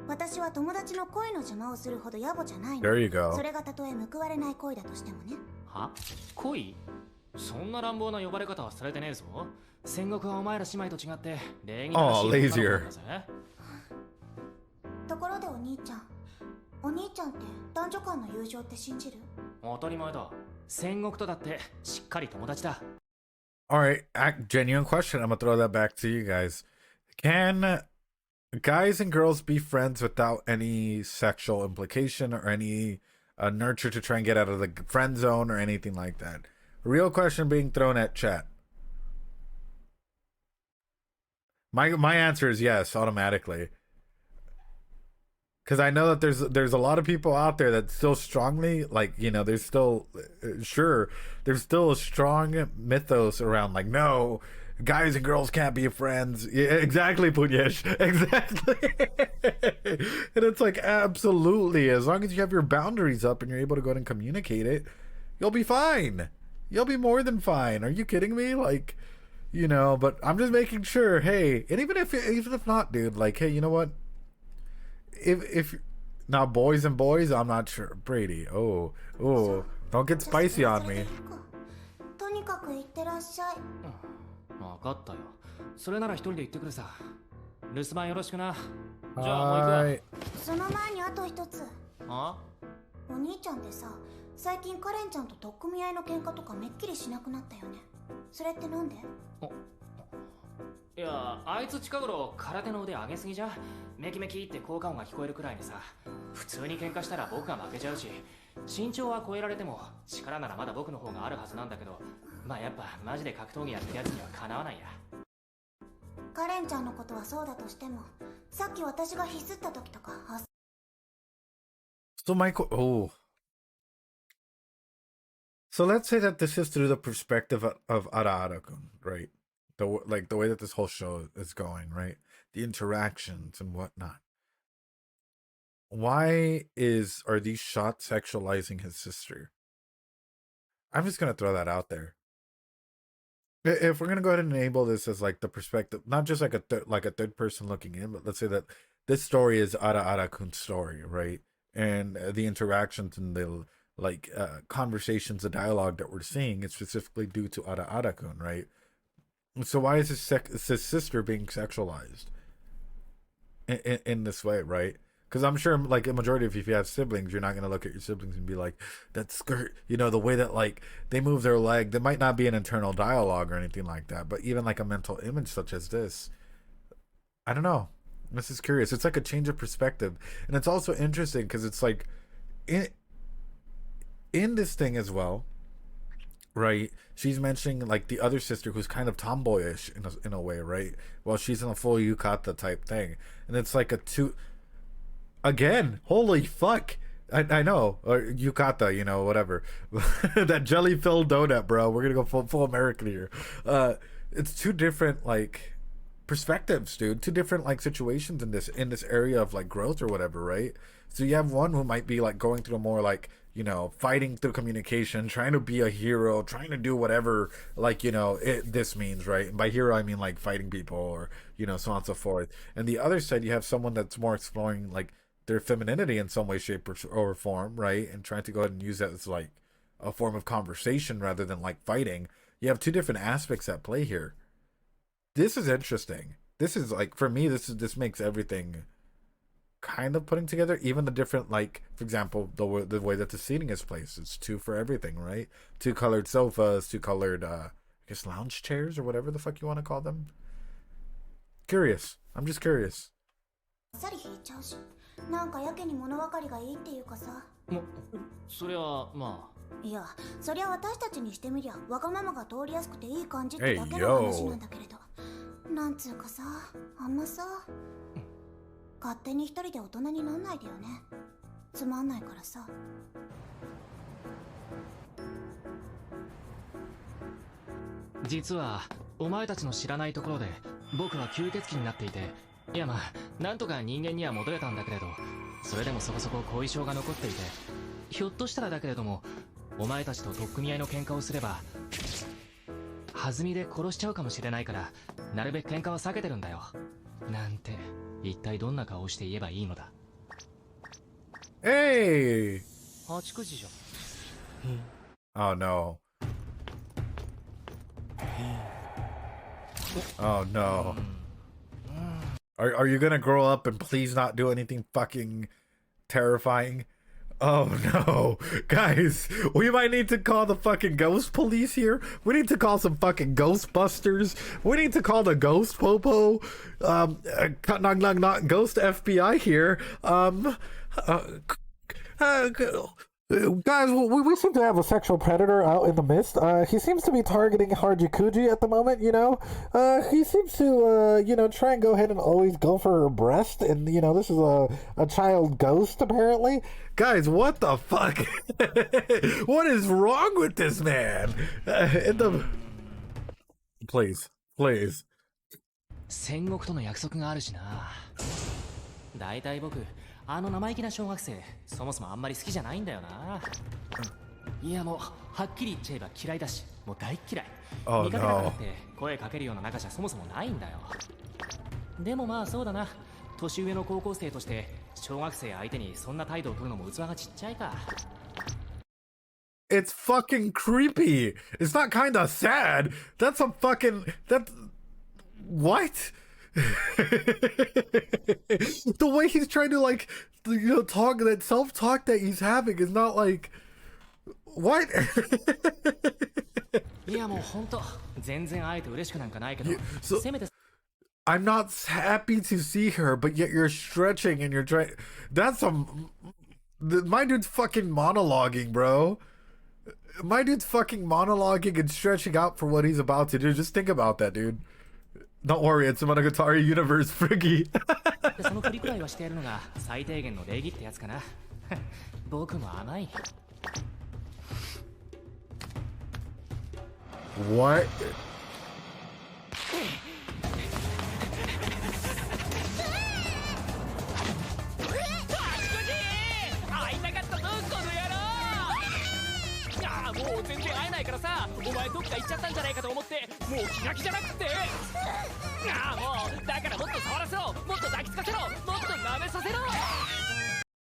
私は友達の恋の邪魔をするほど野暮じゃないの。 There you go. それがたとえ報われない恋だとしてもね。は？恋？そんな乱暴な呼ばれ方はされてねえぞ。戦国はお前ら姉妹と違って礼儀正しい。 Oh, lazier. ところでお兄ちゃんって男女間の友情って信じる？当たり前だ。戦国とだってしっかり友達だ。 All right, genuine question. I'm gonna throw that back to you guys. Can guys and girls be friends without any sexual implication or any nurture to try and get out of the friend zone or anything like that? Real question being thrown at chat. My answer is yes, automatically. Because I know that there's a lot of people out there that still strongly, like, there's still, there's still a strong mythos around, like, no, guys and girls can't be friends. Yeah, exactly, Punyesh. Exactly. And it's like, absolutely. As long as you have your boundaries up and you're able to go ahead and communicate it, you'll be fine. You'll be more than fine. Are you kidding me? Like, but I'm just making sure, hey, and even if not, dude, like, hey, you know what? If now boys and boys, I'm not sure. Brady, don't get spicy on me. とにかく行ってらっしゃい。分かったよ。それなら一人で行ってくるさ。留守番よろしくな。じゃあもう行くわ。その前にあと一つ。あ？お兄ちゃんってさ、最近カレンちゃんと取っ組み合いの喧嘩とかめっきりしなくなったよね。それってなんで？いや、あいつ近頃空手の腕上げすぎじゃ。メキメキって効果音が聞こえるくらいにさ。普通に喧嘩したら僕が負けちゃうし、身長は超えられても力ならまだ僕の方があるはずなんだけど、まあやっぱマジで格闘技やってるやつにはかなわないや。カレンちゃんのことはそうだとしても、さっき私がヒスった時とか。So So let's say that this is through the perspective of Ara-kun, right? The way that this whole show is going, right? The interactions and whatnot. Why are these shots sexualizing his sister? I'm just gonna throw that out there. If we're gonna go ahead and enable this as like the perspective, not just like a third person looking in, but let's say that this story is Ara-kun's story, right? And the interactions and the conversations, the dialogue that we're seeing is specifically due to Ara-kun, right? So why is his sister being sexualized in this way, right? Because I'm sure, like, a majority of if you have siblings, you're not gonna look at your siblings and be like, that skirt, you know, the way that, like, they move their leg. There might not be an internal dialogue or anything like that, but even like a mental image such as this, I don't know. This is curious. It's like a change of perspective, and it's also interesting because it's like, in this thing as well, right? She's mentioning like the other sister who's kind of tomboyish in a way, right? Well, she's in a full yukata type thing, and it's like a two. Again, holy fuck. I know, or yukata, you know, whatever. That jelly-filled donut, bro. We're gonna go full American here. It's two different like perspectives, dude. Two different like situations in this area of like growth or whatever, right? So you have one who might be like going through a more like, you know, fighting through communication, trying to be a hero, trying to do whatever, like, you know, this means, right? And by hero, I mean like fighting people or, you know, so on and so forth. And the other side, you have someone that's more exploring like their femininity in some way, shape, or form, right? And trying to go ahead and use that as like a form of conversation rather than like fighting. You have two different aspects at play here. This is interesting. This is like, for me, this makes everything kind of putting together. Even the different, like, for example, the way that the seating is placed. It's two for everything, right? Two colored sofas, two colored, I guess, lounge chairs or whatever the fuck you want to call them. Curious. I'm just curious. なんかやけに物分かりがいいっていうかさ。そりゃまあ。いや、そりゃ私たちにしてみりゃわがままが通りやすくていい感じってだけの話なんだけれど。なんつうかさ、あんまさ、勝手に一人で大人になんないでよね。つまんないからさ。実はお前たちの知らないところで僕は吸血鬼になっていて。いやまあなんとか人間には戻れたんだけれど、それでもそこそこ後遺症が残っていて、ひょっとしたらだけれどもお前たちと取っ組み合いの喧嘩をすれば弾みで殺しちゃうかもしれないから、なるべく喧嘩は避けてるんだよなんて一体どんな顔をして言えばいいのだ。Hey! 8、9時じゃん。Oh no. Oh no. Are you gonna grow up and please not do anything fucking terrifying? Oh no. Guys, we might need to call the fucking ghost police here. We need to call some fucking ghostbusters. We need to call the ghost popo. Not ghost FBI here. Guys, we seem to have a sexual predator out in the mist. He seems to be targeting Harajukuji at the moment, you know. He seems to, you know, try and go ahead and always go for her breast. And, you know, this is a child ghost, apparently. Guys, what the fuck? What is wrong with this man? Please. 戦国との約束があるしな。だいたい僕あの生意気な小学生そもそもあんまり好きじゃないんだよな。いやもうはっきり言っちゃえば嫌いだし、もう大嫌い。見かけだからって声かけるような仲じゃそもそもないんだよ。でもまあそうだな、年上の高校生として小学生相手にそんな態度を取るのも器がちっちゃいか。It's fucking creepy. It's not kind of sad. That's a fucking... What? The way he's trying to, like, you know, talk, that self-talk that he's having is not like... What? いやもう本当全然会えて嬉しくなんかないけど、せめて I'm not happy to see her, but yet you're stretching and you're trying... That's some... My dude's fucking monologuing, bro. My dude's fucking monologuing and stretching out for what he's about to do. Just think about that, dude. Don't worry, it's a Monogatari universe, Friggy. その振りくらいはしてやるのが最低限の礼儀ってやつかな。僕も甘い。What?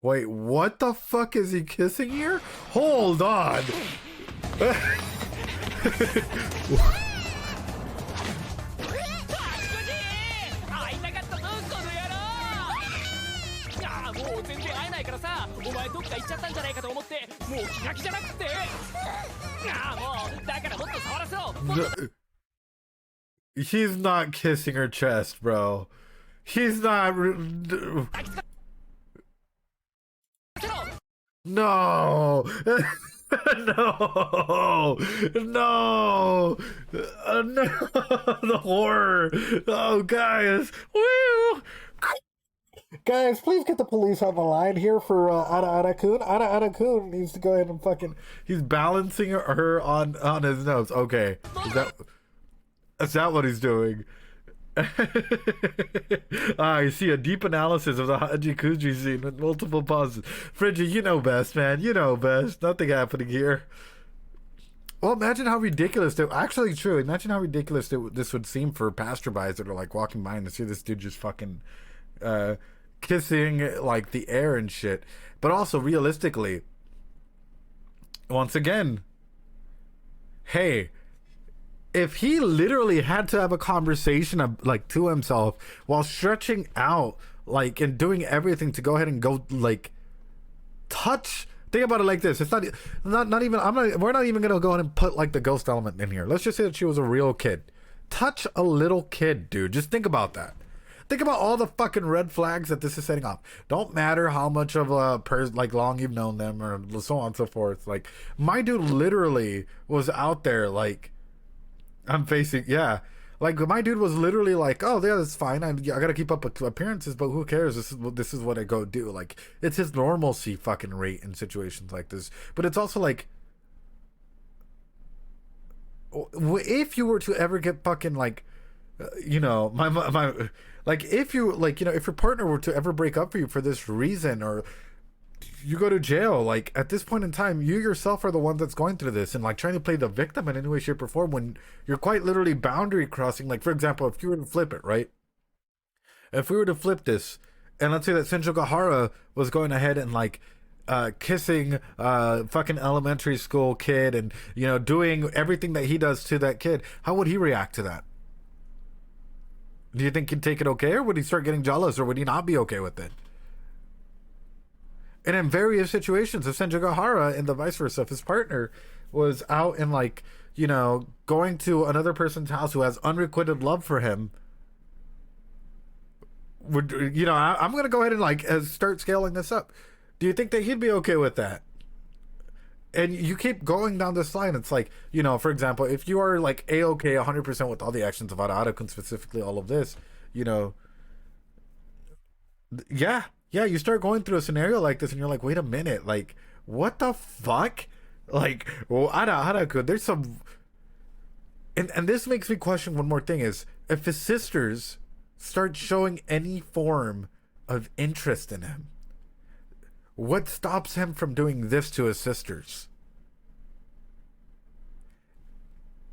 Wait, what the fuck is he kissing here? Hold on. もう全然会えないからさ、お前どっか行っちゃったんじゃないかと思って、もう気が気じゃなくて。ああ、もうだからもっと触らせろ。He's not kissing her chest, bro. He's not. No. No. No. No. The horror. Oh, guys. Woo. Guys, please get the police on the line here for Ara-Ara-kun. Ara-Ara-kun needs to go ahead and fucking... He's balancing her on his nose. Okay. Is that what he's doing? I see a deep analysis of the Hajikuji scene with multiple pauses. Frigid, you know best, man. You know best. Nothing happening here. Well, imagine how ridiculous it... Actually, true. Imagine how ridiculous this would seem for passerbys that are, like, walking by and see this dude just fucking... kissing, like, the air and shit. But also, realistically... Once again... Hey... If he literally had to have a conversation of, like, to himself while stretching out, like, and doing everything to go ahead and go, like, touch. Think about it like this. It's not even. We're not even gonna go ahead and put, like, the ghost element in here. Let's just say that she was a real kid. Touch a little kid, dude. Just think about that. Think about all the fucking red flags that this is setting off. Don't matter how much of a person, like, long you've known them or so on and so forth. Like, my dude literally was out there, like. I'm facing, yeah. Like, my dude was literally like, oh, yeah, that's fine. I gotta keep up with appearances, but who cares? This is what I go do. Like, it's his normalcy fucking rate in situations like this. But it's also like, if you were to ever get fucking, like, you know, like, if you, like, you know, if your partner were to ever break up for you for this reason, or you go to jail, like, at this point in time, you yourself are the one that's going through this and, like, trying to play the victim in any way, shape, or form when you're quite literally boundary crossing. Like, for example, if you were to flip it, right? If we were to flip this, and let's say that Senjogahara was going ahead and, like, kissing fucking elementary school kid and, you know, doing everything that he does to that kid, how would he react to that? Do you think he'd take it okay, or would he start getting jealous, or would he not be okay with it? And in various situations, if Senjogahara and the vice versa, if his partner was out and, like, you know, going to another person's house who has unrequited love for him, would, you know, I'm going to go ahead and, like, start scaling this up. Do you think that he'd be okay with that? And you keep going down this line. It's like, you know, for example, if you are, like, A-okay 100% with all the actions of Ara-Kun, specifically all of this, you know, yeah, you start going through a scenario like this and you're like, wait a minute, like, what the fuck? Like, well, Ara-Kun, there's some... And this makes me question one more thing is, if his sisters start showing any form of interest in him, what stops him from doing this to his sisters?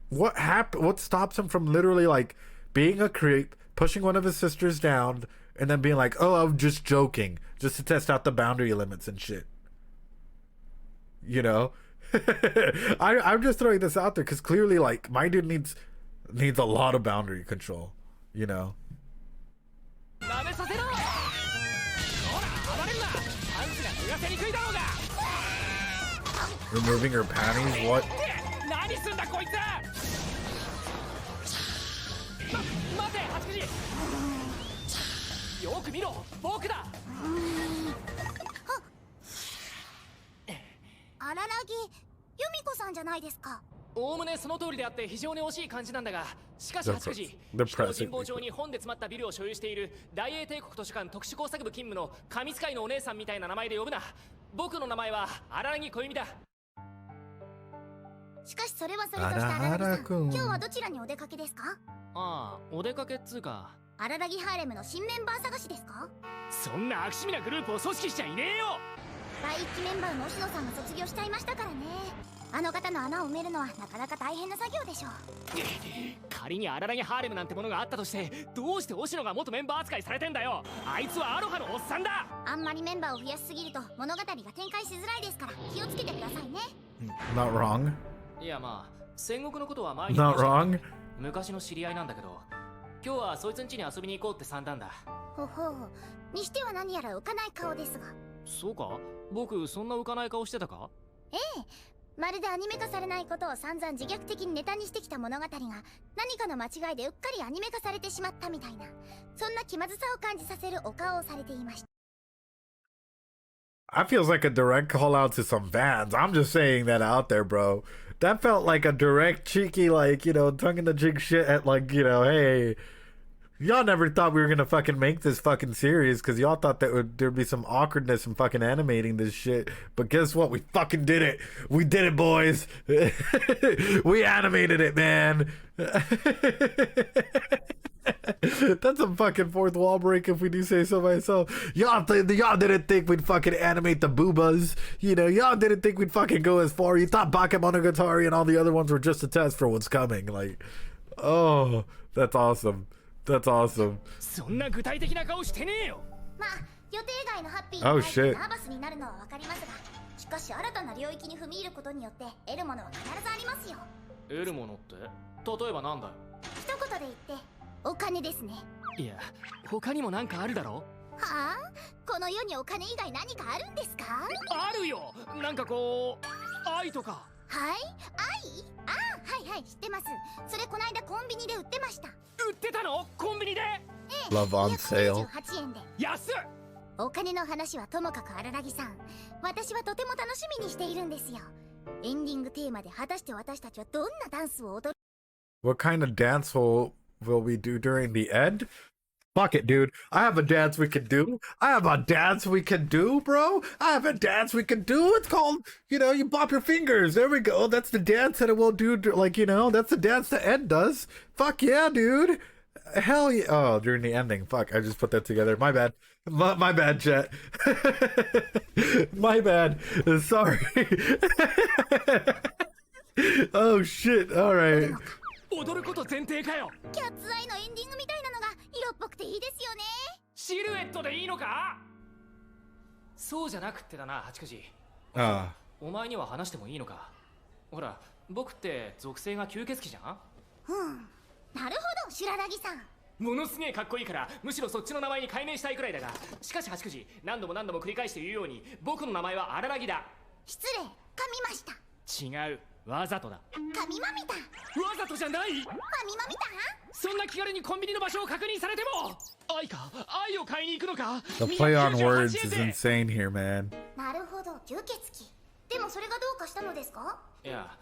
What stops him from literally, like, being a creep, pushing one of his sisters down, and then being like, oh, I'm just joking, just to test out the boundary limits and shit. You know? I'm just throwing this out there because clearly, like, my dude needs a lot of boundary control, you know? Removing her panties? What? Araragi, Yumiko さんじゃないですか。おおむねその通りであって非常に惜しい感じなんだが、しかし八時、人神保町に本で詰まったビルを所有している大英帝国図書館特殊工作部勤務の神使いのお姉さんみたいな名前で呼ぶな。僕の名前は荒木小弓だ。しかしそれはそれとして荒木さん、今日はどちらにお出かけですか？ああ、お出かけっつうか。荒木ハーレムの新メンバー探しですか？そんな悪趣味なグループを組織しちゃいねえよ。第一期メンバーの押野さんが卒業しちゃいましたからね。あの方の穴を埋めるのはなかなか大変な作業でしょう。仮に荒木ハーレムなんてものがあったとして、どうして押野が元メンバー扱いされてんだよ。あいつはアロハのおっさんだ。あんまりメンバーを増やしすぎると物語が展開しづらいですから気をつけてくださいね。Not wrong. いやまあ戦国のことは前に。 Not wrong. 昔の知り合いなんだけど、今日はそいつん家に遊びに行こうって算段だ。ほほう。にしては何やら浮かない顔ですが。そうか？僕そんな浮かない顔してたか？ええ。まるでアニメ化されないことを散々自虐的にネタにしてきた物語が何かの間違いでうっかりアニメ化されてしまったみたいな、そんな気まずさを感じさせるお顔をされていました。I feels like a direct call out to some fans. I'm just saying that out there, bro. That felt like a direct, cheeky, like, you know, tongue in the cheek shit at, like, you know, hey, y'all never thought we were gonna fucking make this fucking series because y'all thought that there'd be some awkwardness in fucking animating this shit. But guess what? We fucking did it. We did it, boys. We animated it, man. That's a fucking fourth wall break if we do say so myself. Y'all didn't think we'd fucking animate the boobas. You know, y'all didn't think we'd fucking go as far. You thought Bakemonogatari and all the other ones were just a test for what's coming. Like, oh, that's awesome. That's awesome. そんな具体的な顔してねえよ。まあ予定外のハッピー Oh に入っ shit. てナーバスになるのはわかりますが、しかし新たな領域に踏み入ることによって得るものは必ずありますよ。得るものって例えばなんだよ。一言で言ってお金ですね。いや、他にもなんかあるだろ。はあ、この世にお金以外何かあるんですか？あるよ。なんかこう愛とか。はい、愛？ああ、はいはい、知ってます。それこないだコンビニで売ってました。売ってたの？コンビニで？ええ、 Love on sale. 298円で。安っ。お金の話はともかく荒木さん、私はとても楽しみにしているんですよ。エンディングテーマで果たして私たちはどんなダンスを踊る？ What kind of dance will we do during the end? Fuck it, dude. I have a dance we can do. I have a dance we can do, bro. I have a dance we can do. It's called, you know, you bop your fingers. There we go. That's the dance that it will do. Like, you know, that's the dance the end does. Fuck yeah, dude. Hell yeah. Oh, during the ending. Fuck, I just put that together. My bad. My bad, chat. My bad. Sorry. Oh, shit. All right. 踊ること前提かよ。キャッツアイのエンディングみたいなのが色っぽくていいですよね。シルエットでいいのか？そうじゃなくってだな、八九あお前には話してもいいのか？ほら、僕って属性が吸血鬼じゃん？なるほど、白良さん。ものすげえかっこいいから、むしろそっちの名前に改名したいくらいだが、しかし八九何度も繰り返して言うように、僕の名前は荒木だ。失礼、噛みました。違う、わざとだ。噛みまみた。わざとじゃない。噛みまみた。そんな気軽にコンビニの場所を確認されても。愛を買いに行くのか？ The play on words is insane here, man. なるほど、吸血鬼。でもそれがどうかしたのですか？いや。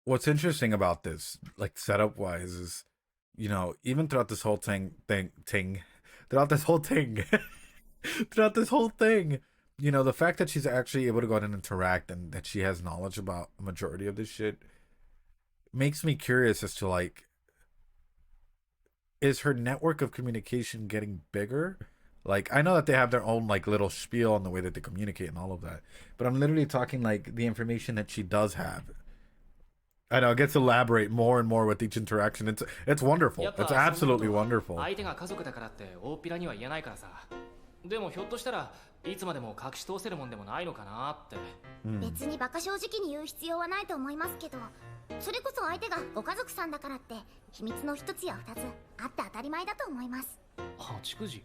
What's interesting about this, like setup wise, is, you know, even throughout this whole throughout this whole thing, you know, the fact that she's actually able to go out and interact and that she has knowledge about a majority of this shit makes me curious as to, like, is her network of communication getting bigger? Like, I know that they have their own, like, little spiel on the way that they communicate and all of that, but I'm literally talking, like, the information that she does have. I know, it gets to elaborate more and more with each interaction. It's wonderful. It's absolutely wonderful. 相手が家族だからって大っぴらには言えないからさ。でもひょっとしたらいつまでも隠し通せるもんでもないのかなって。別にバカ正直に言う必要はないと思いますけど、それこそ相手がご家族さんだからって秘密の一つや二つあって当たり前だと思います。八九時。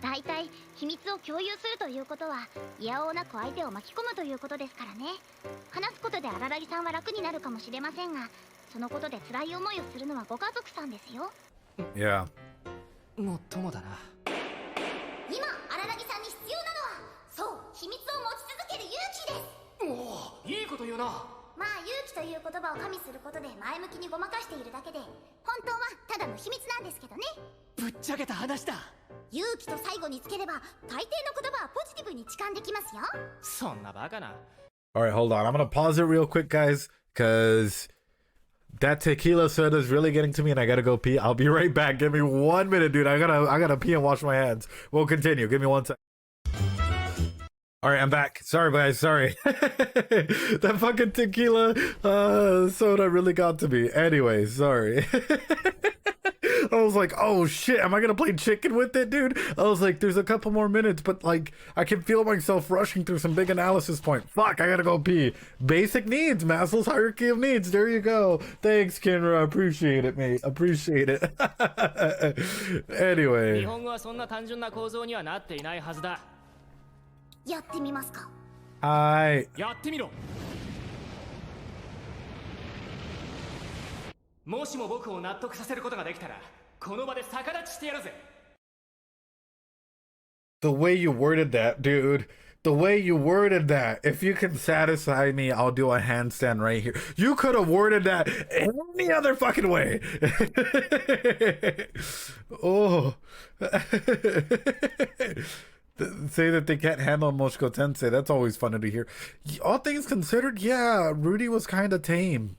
大体秘密を共有するということはいやおうなく相手を巻き込むということですからね。話すことで荒木さんは楽になるかもしれませんが、そのことで辛い思いをするのはご家族さんですよ。Yeah. もっともだな。今荒木さんに必要なのは、そう、秘密を持ち続ける勇気です。おお、いいこと言うな。まあ勇気という言葉を加味することで前向きにごまかしているだけで、本当はただの秘密なんですけどね。ぶっちゃけた話だ。勇気と最後につければ大抵の言葉はポジティブに痴漢できますよ。そんなバカな。All right, hold on. I'm gonna pause it real quick, guys, because that tequila soda is really getting to me, and I gotta go pee. I'll be right back. Give me 1 minute, dude. I gotta pee and wash my hands. We'll continue. Give me 1 sec. All right, I'm back. Sorry, guys. Sorry. That fucking tequila soda really got to me. Anyway, sorry. I was like, oh shit, am I gonna play chicken with it, dude? I was like, there's a couple more minutes, but like, I can feel myself rushing through some big analysis point. Fuck, I gotta go pee. Basic needs, Maslow's hierarchy of needs. There you go. Thanks, Kinra. Appreciate it, mate. Appreciate it. Anyway. 日本語はそんな単純な構造にはなっていないはずだ。やってみますか。はい。やってみろ。もしも僕を納得させることができたら、この場で逆立ちしてやるぜ。The way you worded that, dude. The way you worded that. If you can satisfy me, I'll do a handstand right here. You could have worded that any other fucking way. Oh. Say that they can't handle Moshiko Tensei. That's always funny to hear. All things considered, yeah, Rudy was kind of tame.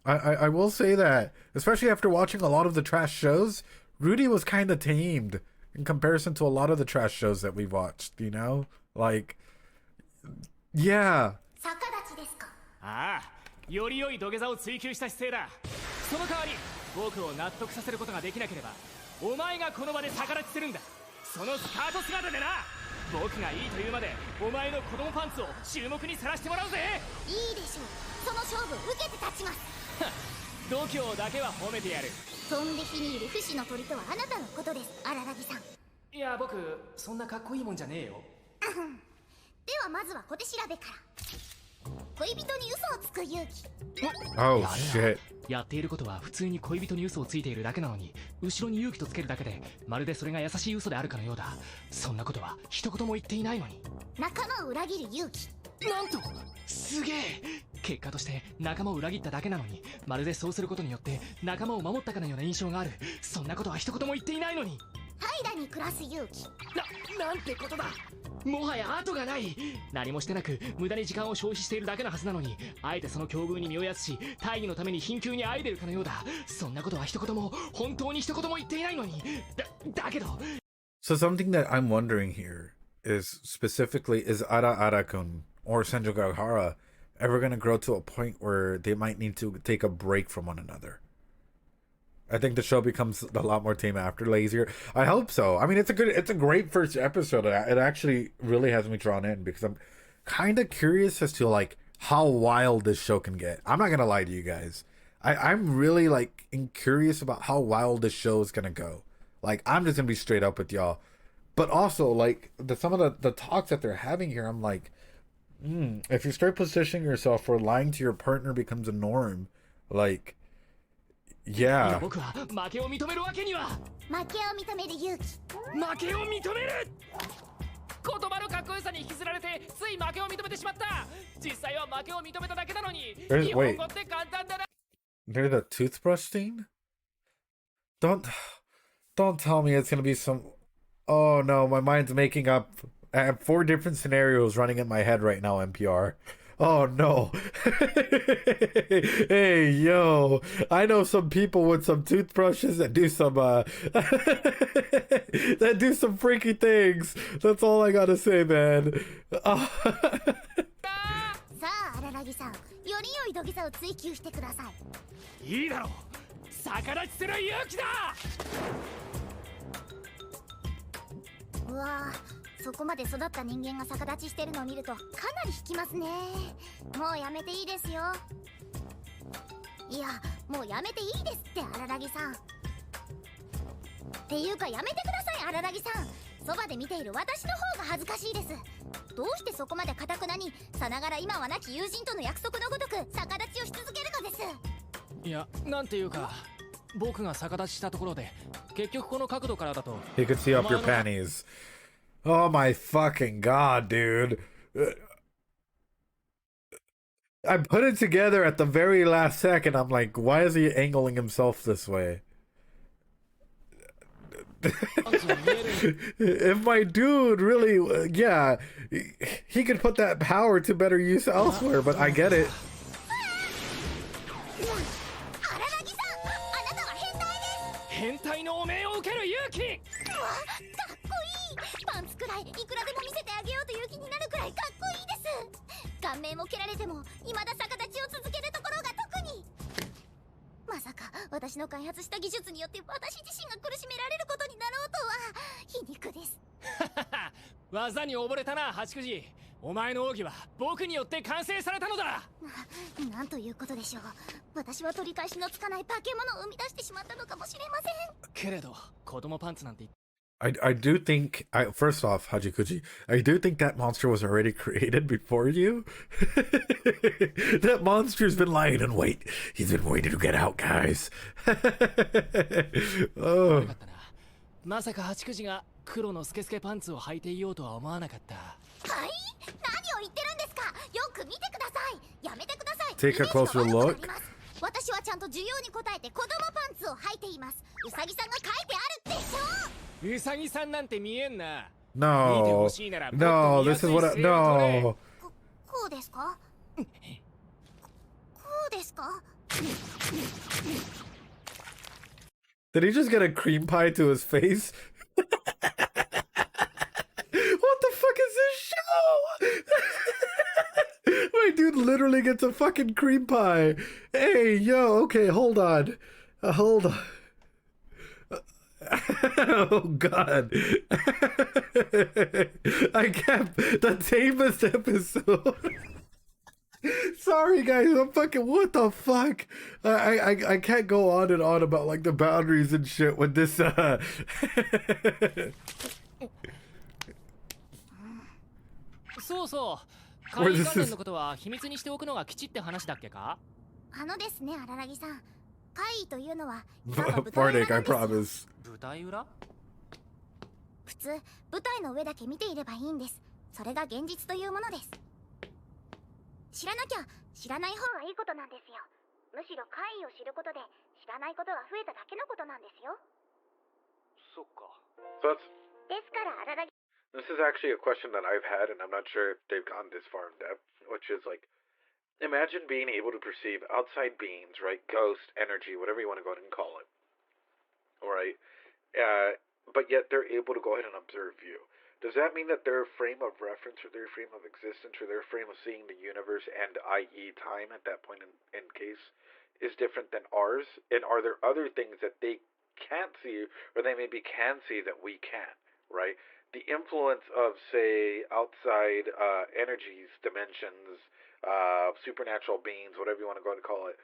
I will say that. Especially after watching a lot of the trash shows, Rudy was kind of tamed in comparison to a lot of the trash shows that we've watched, you know? Like, yeah. 逆立ちですか。ああ、より良い土下座を追求した姿勢だ。その代わり、僕を納得させることができなければ、お前がこの場で逆立ちするんだ。そのスカート姿でな。僕がいいというまで、お前の子供パンツを注目にさらしてもらうぜ。いいでしょう。その勝負受けて立ちます。度胸だけは褒めてやる。飛んで火にいる不死の鳥とはあなたのことです、荒木さん。いや、僕そんなかっこいいもんじゃねえよ。ではまずは小手調べから。恋人に嘘をつく勇気。Oh shit. やっていることは普通に恋人に嘘をついているだけなのに、後ろに勇気とつけるだけでまるでそれが優しい嘘であるかのようだ。そんなことは一言も言っていないのに。仲間を裏切る勇気。なんとすげえ。結果として仲間を裏切っただけなのに、まるでそうすることによって仲間を守ったかのような印象がある。そんなことは一言も言っていないのに。平らに暮らす勇気。なんてことだ。もはや後がない。何もしてなく無駄に時間を消費しているだけのはずなのに、あえてその境遇に身をやつし、大義のために貧窮にあえいでるかのようだ。そんなことは一言も、本当に一言も言っていないのに。だけど。 So something that I'm wondering here is specifically, is Ara-kun or Senjogahara ever going to grow to a point where they might need to take a break from one another? I think the show becomes a lot more tame after, lazier. I hope so. I mean, it's a great first episode. It actually really has me drawn in because I'm kind of curious as to like how wild this show can get. I'm not gonna lie to you guys. I'm really like curious about how wild this show is gonna go. Like, I'm just gonna be straight up with y'all. But also, like, some of the talks that they're having here, I'm like, if you start positioning yourself where lying to your partner becomes a norm, like, yeah. 僕は負けを認めるわけには。負けを認める勇気。負けを認める。言葉のかっこよさに引きずられてつい負けを認めてしまった。実際は負けを認めただけなのに。日本語って簡単だな。 There's a toothbrush scene? Don't tell me it's gonna be some. Oh no, my mind's making up. I have 4 different scenarios running in my head right now, NPR. Oh no. Hey yo, I know some people with some toothbrushes that do some that do some freaky things. That's all I gotta say, man. さあ、荒木さん、より良い土下座を追求してください。いいだろう。逆立ちする勇気だ。うわぁ、そこまで育った人間が逆立ちしてるのを見るとかなり引きますね。もうやめていいですよ。いや、もうやめていいですって、荒木さん。っていうかやめてください、荒木さん。そばで見ている私の方が恥ずかしいです。どうしてそこまで堅くなに、さながら今は亡き友人との約束のごとく逆立ちをし続けるのです。いや、なんていうか、僕が逆立ちしたところで、結局この角度からだと。 You can see up your panties. Oh my fucking god, dude. I put it together at the very last second. I'm like, why is he angling himself this way? If my dude really, yeah, he could put that power to better use elsewhere, but I get it. 変態のお命を受ける勇気。うわ、かっこいい。パンツくらいいくらでも見せてあげようという気になるくらいかっこいいです。顔面を蹴られても未だ逆立ちを続けるところが特に。まさか私私の開発した技術によって私自身が苦しめられることになろうとは皮肉です。技に溺れたな、八九時。お前の奥義は僕によって完成されたのだ。なんということでしょう。私は取り返しのつかない化け物を生み出してしまったのかもしれません。けれど子供パンツなんて言って I do think first off, Hajikuji, I do think that monster was already created before you. That monster's been lying in wait. He's been waiting to get out, guys. 悪かったな。まさか八九時が黒のスケスケパンツを履いていようとは思わなかった。はい？何を言ってるんですか。よく見てください。やめてください。 Take a closer look. 私はちゃんと需要に応えて子供パンツを履いています。ウサギさんが書いてあるでしょ。ウサギさんなんて見えんな。 No, no, this is what no. こうですか？こうですか？ Did he just get a cream pie to his face? What the fuck is this show? My dude literally gets a fucking cream pie. Hey, yo, okay, hold on. Hold on. Oh god. I kept the tamest episode. Sorry guys, I'm fucking what the fuck? I can't go on and on about like the boundaries and shit with thisそうそう。会議関連のことは秘密にしておくのが吉って話だっけか？ですね、荒木さん。会議というのは Bardic, I promise. 舞台裏？普通、舞台の上だけ見ていればいいんです。それが現実というものです。知らなきゃ知らない方がいいことなんですよ。むしろ怪異を知ることで知らないことが増えただけのことなんですよ。そっか。So that's, ですから荒木 this is actually a question that I've had, and I'm not sure if they've gone this far in depth, which is like, imagine being able to perceive outside beings, right? Ghost, energy, whatever you want to go ahead and call it. Alright? But yet they're able to go ahead and observe you. Does that mean that their frame of reference or their frame of existence or their frame of seeing the universe and i.e. time at that point in case is different than ours? And are there other things that they can't see or they maybe can see that we can't, right? The influence of, say, outside energies, dimensions, supernatural beings, whatever you want to go and call it,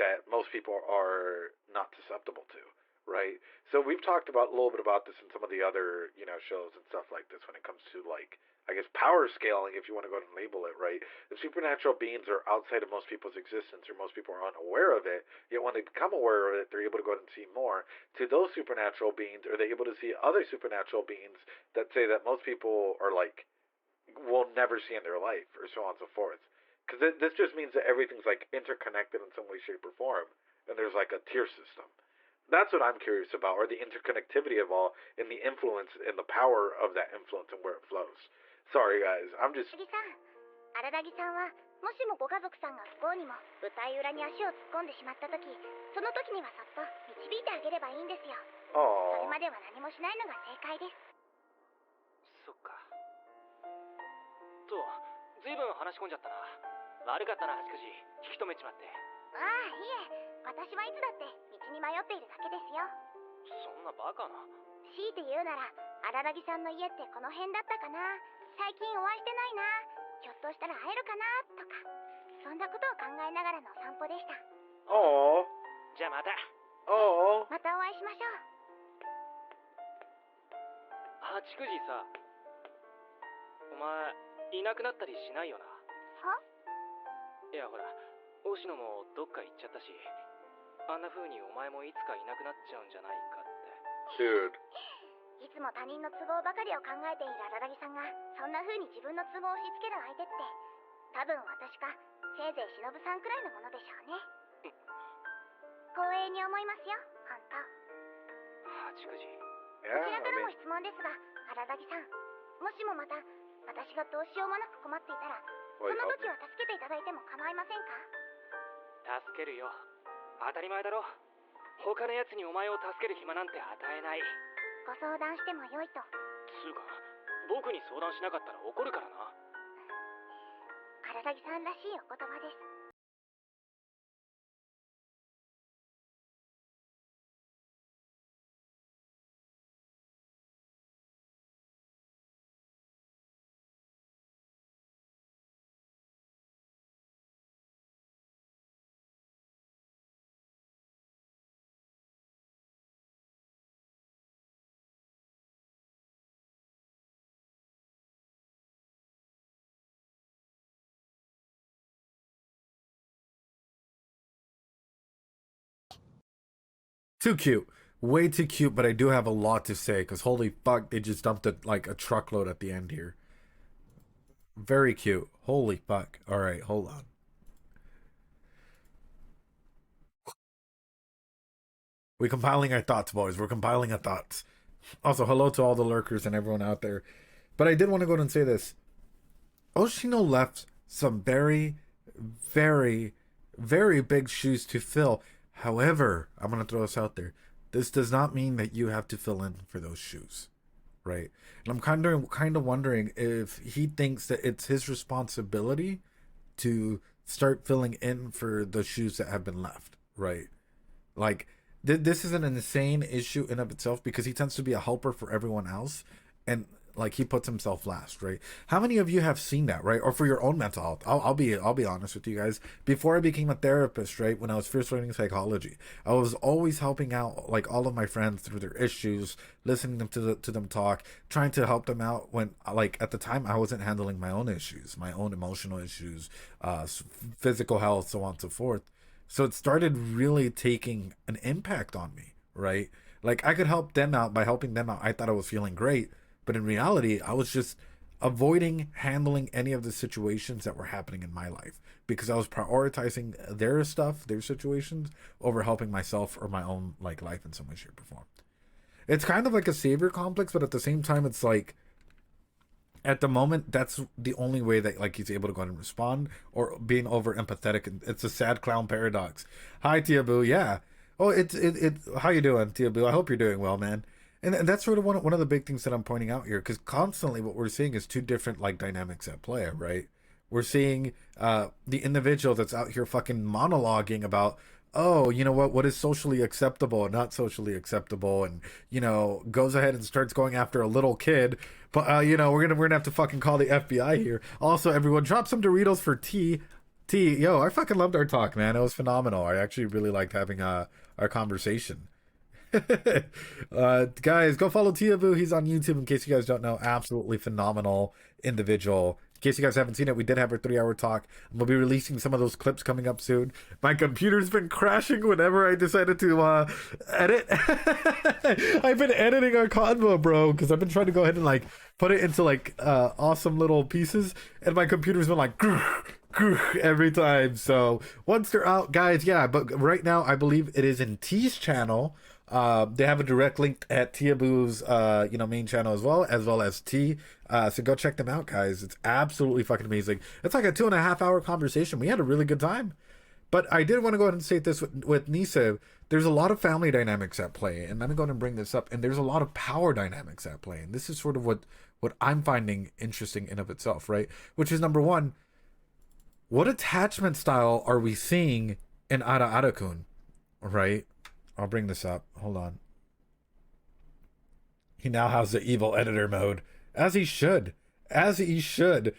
that most people are not susceptible to. Right, so we've talked about a little bit about this in some of the other, shows and stuff like this when it comes to like, I guess power scaling, if you want to go ahead and label it, right? The supernatural beings are outside of most people's existence, or most people are unaware of it. Yet when they become aware of it, they're able to go ahead and see more. To those supernatural beings, are they able to see other supernatural beings that say that most people are like will never see in their life, or so on and so forth? Because this just means that everything's like interconnected in some way, shape, or form, and there's like a tier system. That's what I'm curious about, or the interconnectivity of all, and the influence and the power of that influence and where it flows. Sorry guys, I'm just... 荒木さんはもしもご家族さんが不幸にも舞台裏に足を突っ込んでしまった時、その時にはそっと導いてあげればいいんですよ。それまでは何もしないのが正解です。そっか。と、ずいぶん話し込んじゃったな。悪かったな、八九時。引き止めちまって。ああ、いえ。私はいつだって道に迷っているだけですよ。そんなバカな。強いて言うなら荒木さんの家ってこの辺だったかな、最近お会いしてないな、ひょっとしたら会えるかなとか、そんなことを考えながらのお散歩でした。じゃあまた。またお会いしましょう。八九時さ、お前いなくなったりしないよな。いやほら、大野もどっか行っちゃったし、あんな風にお前もいつかいなくなっちゃうんじゃないかって。Dude. いつも他人の都合ばかりを考えている荒木さんがそんな風に自分の都合を押し付ける相手って、多分私かせいぜい忍さんくらいのものでしょうね。光栄に思いますよ、本当。八九時。こちらからも質問ですが、荒木さん、もしもまた私がどうしようもなく困っていたら、その時は助けていただいても構いませんか？助けるよ。当たり前だろ。他のやつにお前を助ける暇なんて与えない。ご相談してもよいと。つうか、僕に相談しなかったら怒るからな。荒木さんらしいお言葉です。Too cute. Way too cute, but I do have a lot to say because holy fuck, they just dumped like a truckload at the end here. Very cute. Holy fuck. All right, hold on. We're compiling our thoughts, boys. We're compiling our thoughts. Also, hello to all the lurkers and everyone out there. But I did want to go ahead and say this. Oshino left some very, very, very big shoes to fill. However, I'm going to throw this out there. This does not mean that you have to fill in for those shoes, right? And I'm kind of wondering if he thinks that it's his responsibility to start filling in for the shoes that have been left, right? Like, this is an insane issue in of itself because he tends to be a helper for everyone else, and like he puts himself last, right? How many of you have seen that, right? Or for your own mental health? I'll be honest with you guys. Before I became a therapist, right, when I was first learning psychology, I was always helping out like all of my friends through their issues, listening to them talk, trying to help them out when like at the time I wasn't handling my own issues, my own emotional issues, physical health, so on and so forth. So it started really taking an impact on me, right? Like I could help them out by helping them out. I thought I was feeling great. But in reality, I was just avoiding handling any of the situations that were happening in my life because I was prioritizing their stuff, their situations, over helping myself or my own like life in some way, shape, or form. It's kind of like a savior complex, but at the same time, it's like at the moment, that's the only way that like he's able to go ahead and respond or being over empathetic. And it's a sad clown paradox. Hi, Tia Boo. Yeah. Oh, it. How you doing, Tia Boo? I hope you're doing well, man. And that's sort of one of the big things that I'm pointing out here, because constantly what we're seeing is two different like dynamics at play, right? We're seeing the individual that's out here fucking monologuing about, oh, you know what is socially acceptable and not socially acceptable, and you know goes ahead and starts going after a little kid. But you know we're gonna have to fucking call the FBI here. Also, everyone, drop some Doritos for T. Yo, I fucking loved our talk, man. It was phenomenal. I actually really liked having our conversation. Guys, go follow Tiabu. He's on YouTube in case you guys don't know. Absolutely phenomenal individual. In case you guys haven't seen it, we did have our 3-hour talk. We'll be releasing some of those clips coming up soon. My computer's been crashing whenever I decided to edit. I've been editing our convo, bro, because I've been trying to go ahead and like put it into like awesome little pieces, and my computer's been like every time. So once they're out, guys, yeah, but right now I believe it is in T's channel. They have a direct link at Tiabu's main channel as well as T. So go check them out, guys. It's absolutely fucking amazing. It's like a 2.5-hour conversation. We had a really good time. But I did want to go ahead and say this with Nisa. There's a lot of family dynamics at play, and let me go ahead and bring this up. And there's a lot of power dynamics at play, and this is sort of what I'm finding interesting in of itself, right? Which is number one, what attachment style are we seeing in Ara-Ara-kun, right? I'll bring this up. Hold on. He now has the evil editor mode. As he should. As he should.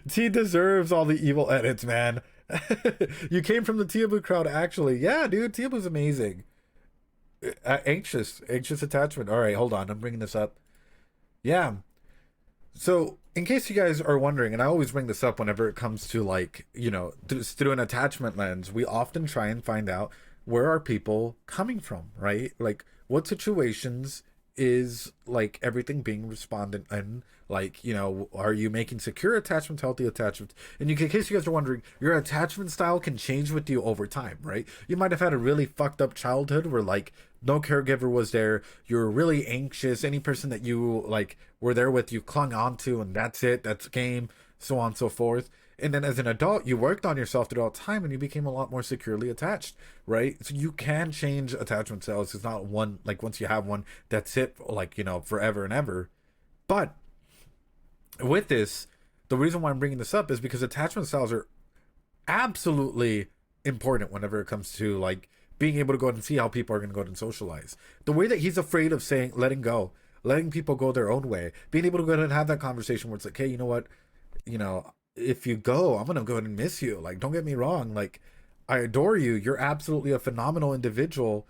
T deserves all the evil edits, man. You came from the Tiabu crowd, actually. Yeah, dude. Tiabu's amazing. Anxious attachment. All right, hold on. I'm bringing this up. Yeah. So, in case you guys are wondering, and I always bring this up whenever it comes to like, through an attachment lens, we often try and find out where are people coming from, right? Like what situations is like everything being responded in, like, are you making secure attachments, healthy attachments? And in case you guys are wondering, your attachment style can change with you over time, right? You might have had a really fucked up childhood where like no caregiver was there, you're really anxious, any person that you like were there with you clung on to, and that's it, that's game, so on and so forth. And then as an adult, you worked on yourself throughout time and you became a lot more securely attached, right? So you can change attachment styles. It's not one, like once you have one, that's it, like, forever and ever. But with this, the reason why I'm bringing this up is because attachment styles are absolutely important whenever it comes to like being able to go out and see how people are going to go out and socialize. The way that he's afraid of letting go, letting people go their own way, being able to go ahead and have that conversation where it's like, hey, you know what, if you go, I'm gonna go ahead and miss you. Like, don't get me wrong, like I adore you, you're absolutely a phenomenal individual,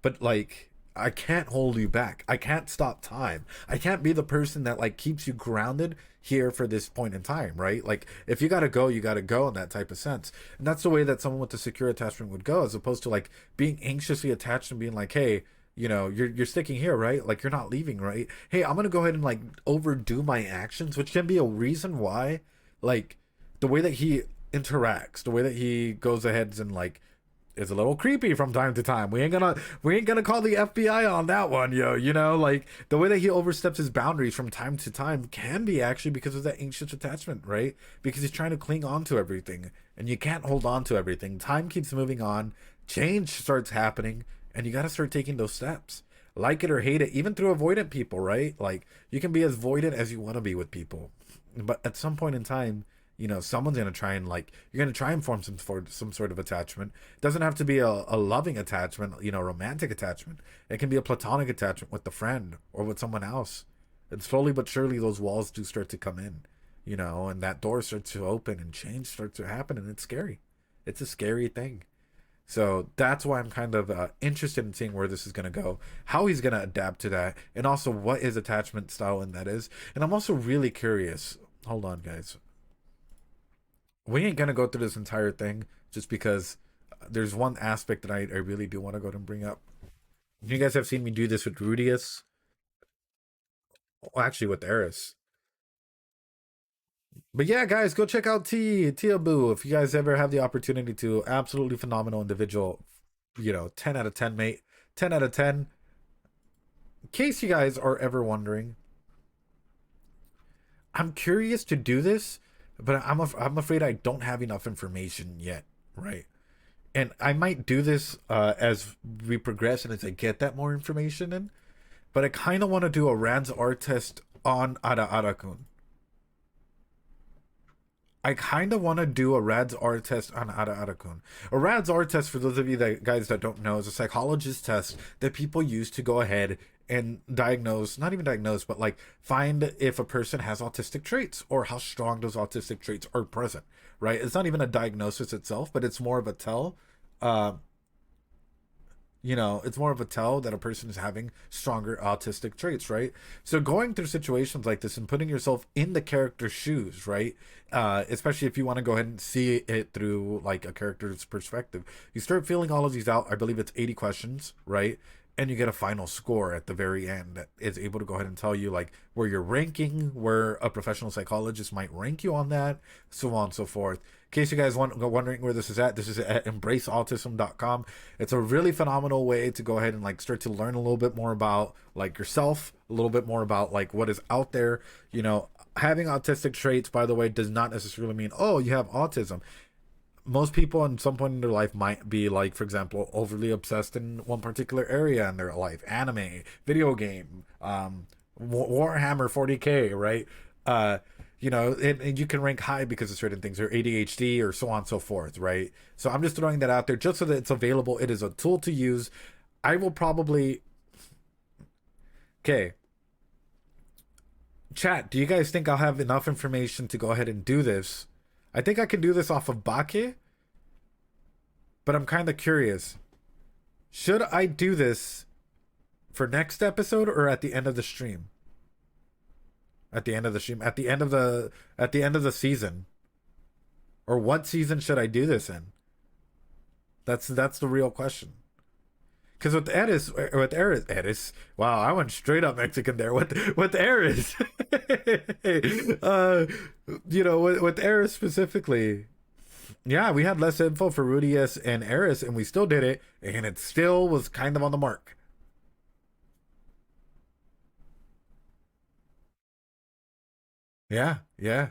but like I can't hold you back. I can't stop time. I can't be the person that like keeps you grounded here for this point in time, right? Like if you gotta go, you gotta go in that type of sense. And that's the way that someone with a secure attachment would go, as opposed to like being anxiously attached and being like, hey, you know, you're sticking here, right? Like you're not leaving, right? Hey, I'm gonna go ahead and like overdo my actions, which can be a reason why, like the way that he interacts, the way that he goes ahead and like is a little creepy from time to time. We ain't gonna call the FBI on that one, yo. You know, like the way that he oversteps his boundaries from time to time can be actually because of that anxious attachment, right? Because he's trying to cling on to everything, and you can't hold on to everything. Time keeps moving on, change starts happening, and you gotta start taking those steps. Like it or hate it, even through avoidant people, right? Like you can be as avoidant as you want to be with people, but at some point in time, you know, someone's gonna try and like you're gonna try and form some sort of attachment. It doesn't have to be a loving attachment, you know, romantic attachment. It can be a platonic attachment with a friend or with someone else. And slowly but surely those walls do start to come in, you know, and that door starts to open and change starts to happen, and it's scary. It's a scary thing. So that's why I'm kind of interested in seeing where this is going to go, how he's going to adapt to that, and also what his attachment style in that is. And I'm also really curious. Hold on, guys. We ain't gonna go through this entire thing just because there's one aspect that I really do want to go ahead and bring up. You guys have seen me do this with Rudius. Well, actually with Eris. But yeah, guys, go check out Tia Boo if you guys ever have the opportunity to. Absolutely phenomenal individual. You know, 10 out of 10, mate. 10 out of 10. In case you guys are ever wondering, I'm curious to do this, but I'm afraid I don't have enough information yet, right? And I might do this as we progress and as I get that more information in. But I kind of want to do a Rad's R test on Ara-Ara-kun. I kind of want to do a Rad's R test on Ara-Ara-kun. A Rad's R test, for those of you guys that don't know, is a psychologist test that people use to go ahead and diagnose, not even diagnose, but like find if a person has autistic traits or how strong those autistic traits are present, right? It's not even a diagnosis itself, but it's more of a tell. You know, it's more of a tell that a person is having stronger autistic traits, right? So going through situations like this and putting yourself in the character's shoes, right? Especially if you want to go ahead and see it through like a character's perspective. You start filling all of these out. I believe it's 80 questions, right? And you get a final score at the very end that is able to go ahead and tell you like where you're ranking, where a professional psychologist might rank you on that, so on and so forth. In case you guys wondering where this is at embraceautism.com. It's a really phenomenal way to go ahead and like start to learn a little bit more about like yourself, a little bit more about like what is out there. You know, having autistic traits, by the way, does not necessarily mean, oh, you have autism. Most people in some point in their life might be like, for example, overly obsessed in one particular area in their life. Anime, video game, Warhammer 40K, right? You know, and you can rank high because of certain things, or ADHD or so on and so forth, right? So I'm just throwing that out there just so that it's available. It is a tool to use. I will probably... Okay. Chat, do you guys think I'll have enough information to go ahead and do this? I think I can do this off of Bake, but I'm kind of curious. Should I do this for next episode or at the end of the stream? At the end of the stream, at the end of the season, or what season should I do this in? That's the real question. Because with Eris, wow, I went straight up Mexican there. With Eris, you know, with Eris specifically, yeah, we had less info for Rudius and Eris, and we still did it, and it still was kind of on the mark. Yeah, yeah.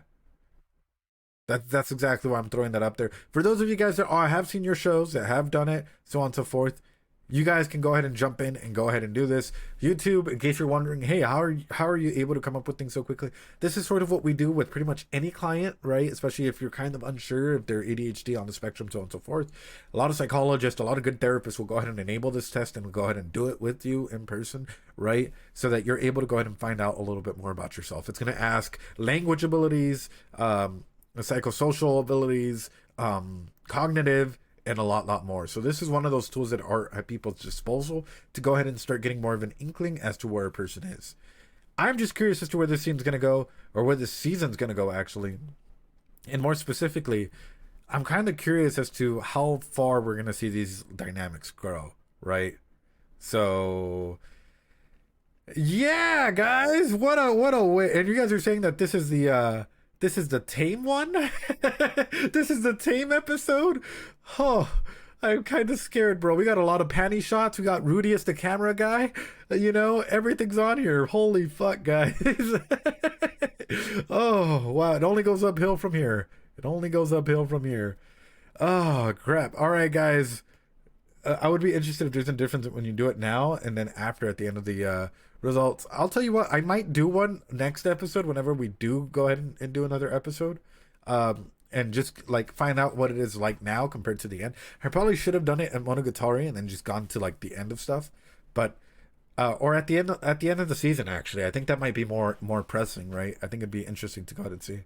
That's exactly why I'm throwing that up there. For those of you guys that have seen your shows, that have done it, so on and so forth, you guys can go ahead and jump in and go ahead and do this. YouTube, in case you're wondering, hey, how are you able to come up with things so quickly? This is sort of what we do with pretty much any client, right? Especially if you're kind of unsure if they're ADHD on the spectrum, so on and so forth. A lot of psychologists, a lot of good therapists will go ahead and enable this test and will go ahead and do it with you in person, right? So that you're able to go ahead and find out a little bit more about yourself. It's going to ask language abilities, psychosocial abilities, cognitive, and a lot more. So this is one of those tools that are at people's disposal to go ahead and start getting more of an inkling as to where a person is. I'm just curious as to where this scene's going to go, or where this season's going to go, actually. And more specifically, I'm kind of curious as to how far we're going to see these dynamics grow, right? So, yeah, guys, what a way. And you guys are saying that this is the tame one? This is the tame episode? Oh, I'm kind of scared, bro. We got a lot of panty shots. We got Rudy as the camera guy. You know, everything's on here. Holy fuck, guys. Oh, wow. It only goes uphill from here. It only goes uphill from here. Oh, crap. All right, guys. I would be interested if there's a difference when you do it now and then after at the end of the results. I'll tell you what, I might do one next episode whenever we do go ahead and do another episode. And just like find out what it is like now compared to the end. I probably should have done it at Monogatari and then just gone to like the end of stuff. But or at the end of the season, actually. I think that might be more pressing, right? I think it'd be interesting to go ahead and see.